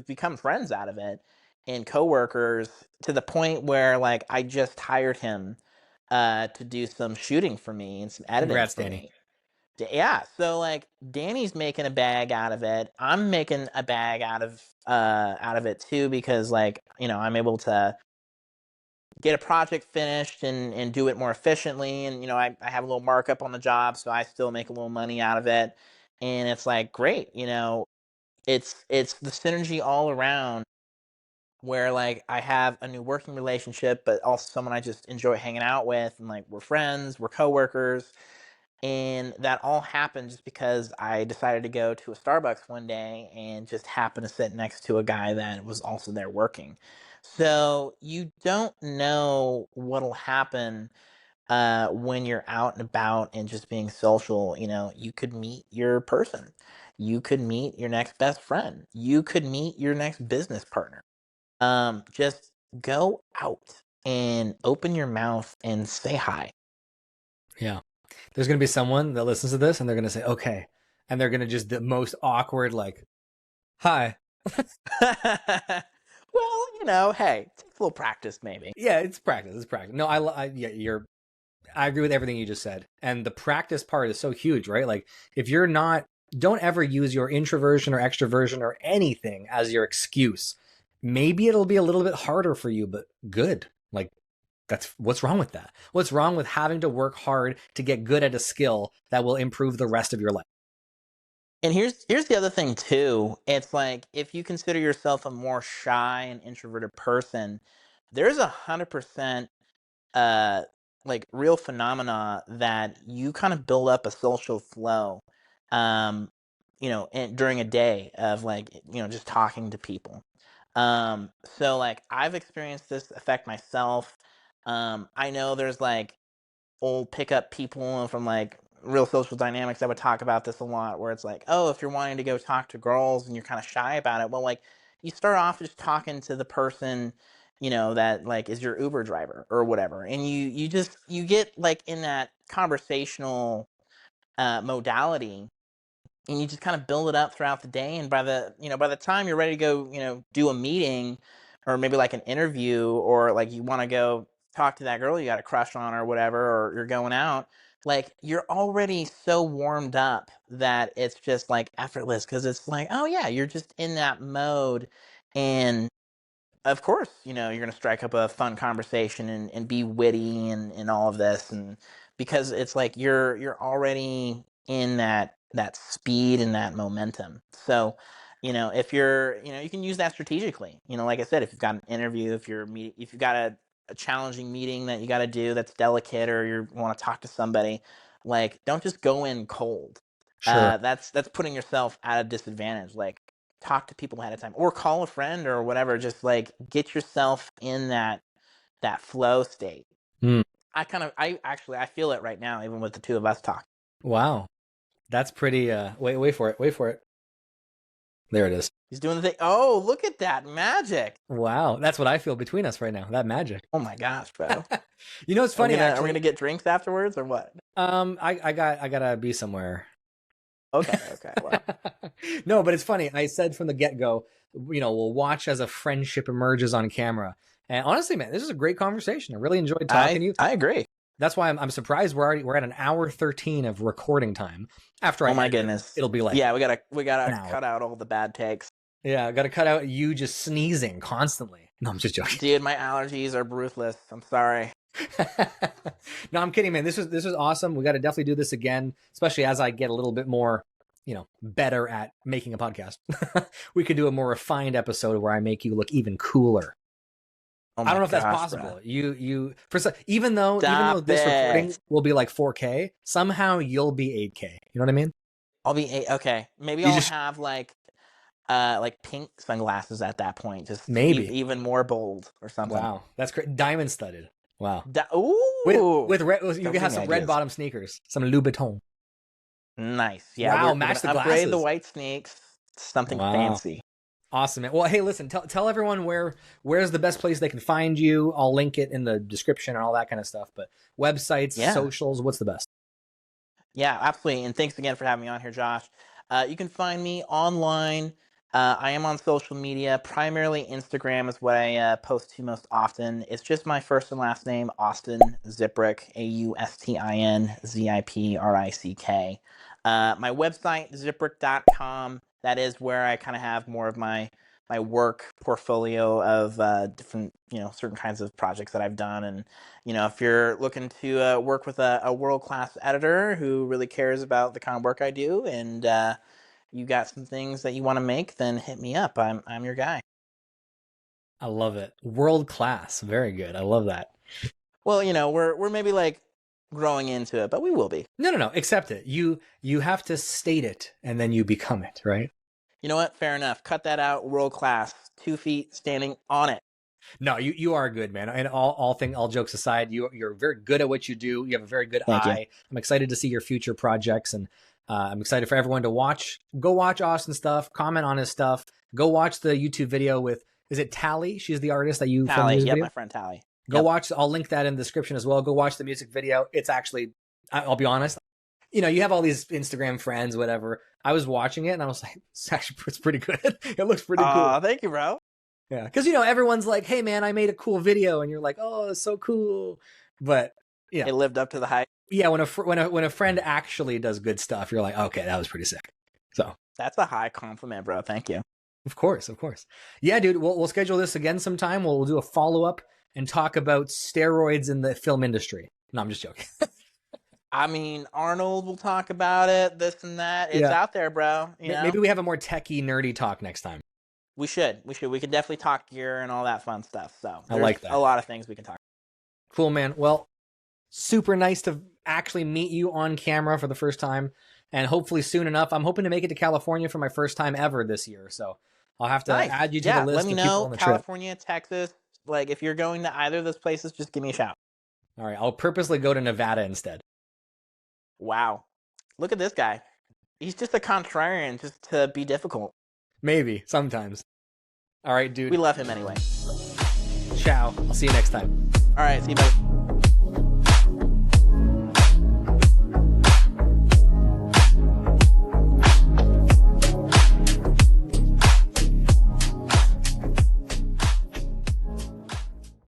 become friends out of it, and coworkers, to the point where like I just hired him to do some shooting for me and some editing Congrats, for Danny. me. Yeah, so like Danny's making a bag out of it. I'm making a bag out of it too, because like, I'm able to get a project finished and do it more efficiently, and I have a little markup on the job, so I still make a little money out of it. And it's like great, it's the synergy all around, where like I have a new working relationship, but also someone I just enjoy hanging out with, and like we're friends, we're coworkers. And that all happened just because I decided to go to a Starbucks one day and just happened to sit next to a guy that was also there working. So you don't know what'll happen when you're out and about and just being social. You could meet your person. You could meet your next best friend. You could meet your next business partner. Just go out and open your mouth and say hi. Yeah. There's going to be someone that listens to this and they're going to say, okay. And they're going to just the most awkward, like, hi. Well, hey, it takes a little practice maybe. Yeah, it's practice. It's practice. No, I agree with everything you just said. And the practice part is so huge, right? Like if you're not, don't ever use your introversion or extroversion or anything as your excuse. Maybe it'll be a little bit harder for you, but good. Like that's what's wrong with that? What's wrong with having to work hard to get good at a skill that will improve the rest of your life? And here's the other thing too. It's like if you consider yourself a more shy and introverted person, there's 100% uh like real phenomena that you kind of build up a social flow and during a day of like just talking to people. So like I've experienced this affect myself. I know there's like old pickup people from like real social dynamics that would talk about this a lot, where it's like, oh, if you're wanting to go talk to girls and you're kind of shy about it, well, like you start off just talking to the person that like is your Uber driver or whatever, and you get like in that conversational modality, and you just kind of build it up throughout the day, and by the time you're ready to go do a meeting or maybe like an interview, or like you want to go talk to that girl you got a crush on or whatever, or you're going out, like you're already so warmed up that it's just like effortless, because it's like, oh yeah, you're just in that mode. And of course, you're going to strike up a fun conversation and be witty and all of this. And because it's like you're already in that speed and that momentum. So, if you can use that strategically. Like I said, if you've got an interview, if you've got a challenging meeting that you got to do that's delicate, or you want to talk to somebody, like don't just go in cold. Sure. That's putting yourself at a disadvantage. Like talk to people ahead of time, or call a friend or whatever. Just like get yourself in that flow state. Hmm. I feel it right now, even with the two of us talking. Wow. That's pretty, wait for it. Wait for it. There it is. He's doing the thing. Oh, look at that magic. Wow. That's what I feel between us right now. That magic. Oh my gosh, bro. It's funny. Are we gonna get drinks afterwards or what? I gotta be somewhere. Okay. Well. No, but it's funny. I said from the get-go, we'll watch as a friendship emerges on camera. And honestly, man, this is a great conversation. I really enjoyed talking to you. I agree. That's why I'm surprised we're at an hour 13 of recording time. After oh my goodness, it'll be like, yeah, we gotta cut out all the bad takes. Yeah, gotta cut out you just sneezing constantly. No, I'm just joking. Dude, my allergies are ruthless. I'm sorry. No, I'm kidding, man. This was awesome. We got to definitely do this again, especially as I get a little bit more, better at making a podcast. We could do a more refined episode where I make you look even cooler. Oh I don't know if that's possible. Even though this recording will be like 4K, somehow you'll be 8K. You know what I mean? I'll be 8. Okay, maybe I'll have like pink sunglasses at that point. Just maybe even more bold or something. Wow, that's great. Diamond studded. Wow. Ooh. With red, you can have some red bottom sneakers, some Louboutin. Nice. Yeah. Wow. Match the glasses. Upgrade the white sneaks. Something fancy. Awesome, man. Well, hey, listen, tell everyone where's the best place they can find you. I'll link it in the description and all that kind of stuff. But websites, socials, what's the best? Yeah, absolutely. And thanks again for having me on here, Josh. You can find me online. I am on social media. Primarily Instagram is what I post to most often. It's just my first and last name, Austin Ziprick, AustinZiprick. My website, ziprick.com. That is where I kind of have more of my work portfolio of different, certain kinds of projects that I've done. And, if you're looking to work with a world-class editor who really cares about the kind of work I do, and you got some things that you want to make, then hit me up. I'm your guy. I love it. World class. Very good. I love that. Well, we're maybe like growing into it, but we will be. No. Accept it. You have to state it and then you become it, right? You know what? Fair enough. Cut that out. World class. 2 feet standing on it. No, you are good, man. And all jokes aside, you're very good at what you do. You have a very good Thank you. eye. I'm excited to see your future projects, and I'm excited for everyone to watch. Go watch Austin's stuff. Comment on his stuff. Go watch the YouTube video with, is it Tally? She's the artist that you filmed the Tally, music yep, video? my friend Tally. Go Yep. watch. I'll link that in the description as well. Go watch the music video. It's actually, I'll be honest. You know, you have all these Instagram friends, whatever. I was watching it and I was like, it's pretty good. It looks pretty cool. Thank you, bro. Yeah, because, you know, everyone's like, hey, man, I made a cool video. And you're like, oh, it's so cool. But yeah, It lived up to the hype. yeah, when a friend actually does good stuff, you're like, okay, that was pretty sick. So That's a high compliment, bro. Thank you. of course. Yeah, dude, we'll schedule this again sometime. We'll do a follow-up and talk about steroids in the film industry. No, I'm just joking. I mean, Arnold will talk about it, this and that. It's Yeah. out there, bro. You know? Maybe we have a more techie, nerdy talk next time. We should. We could definitely talk gear and all that fun stuff. So I like that. A lot of things we can talk. Cool, man. Well, super nice to actually meet you on camera for the first time, and hopefully soon enough. I'm hoping to make it to California for my first time ever this year, so I'll have to Nice. add you to Yeah, the list let me of people know. on the trip. California, Texas. Like, if you're going to either of those places, just give me a shout. All right, I'll purposely go to Nevada instead. Wow. Look at this guy. He's just a contrarian just to be difficult. Maybe, sometimes. All right, dude. We love him anyway. Ciao. I'll see you next time. All right, see you, buddy.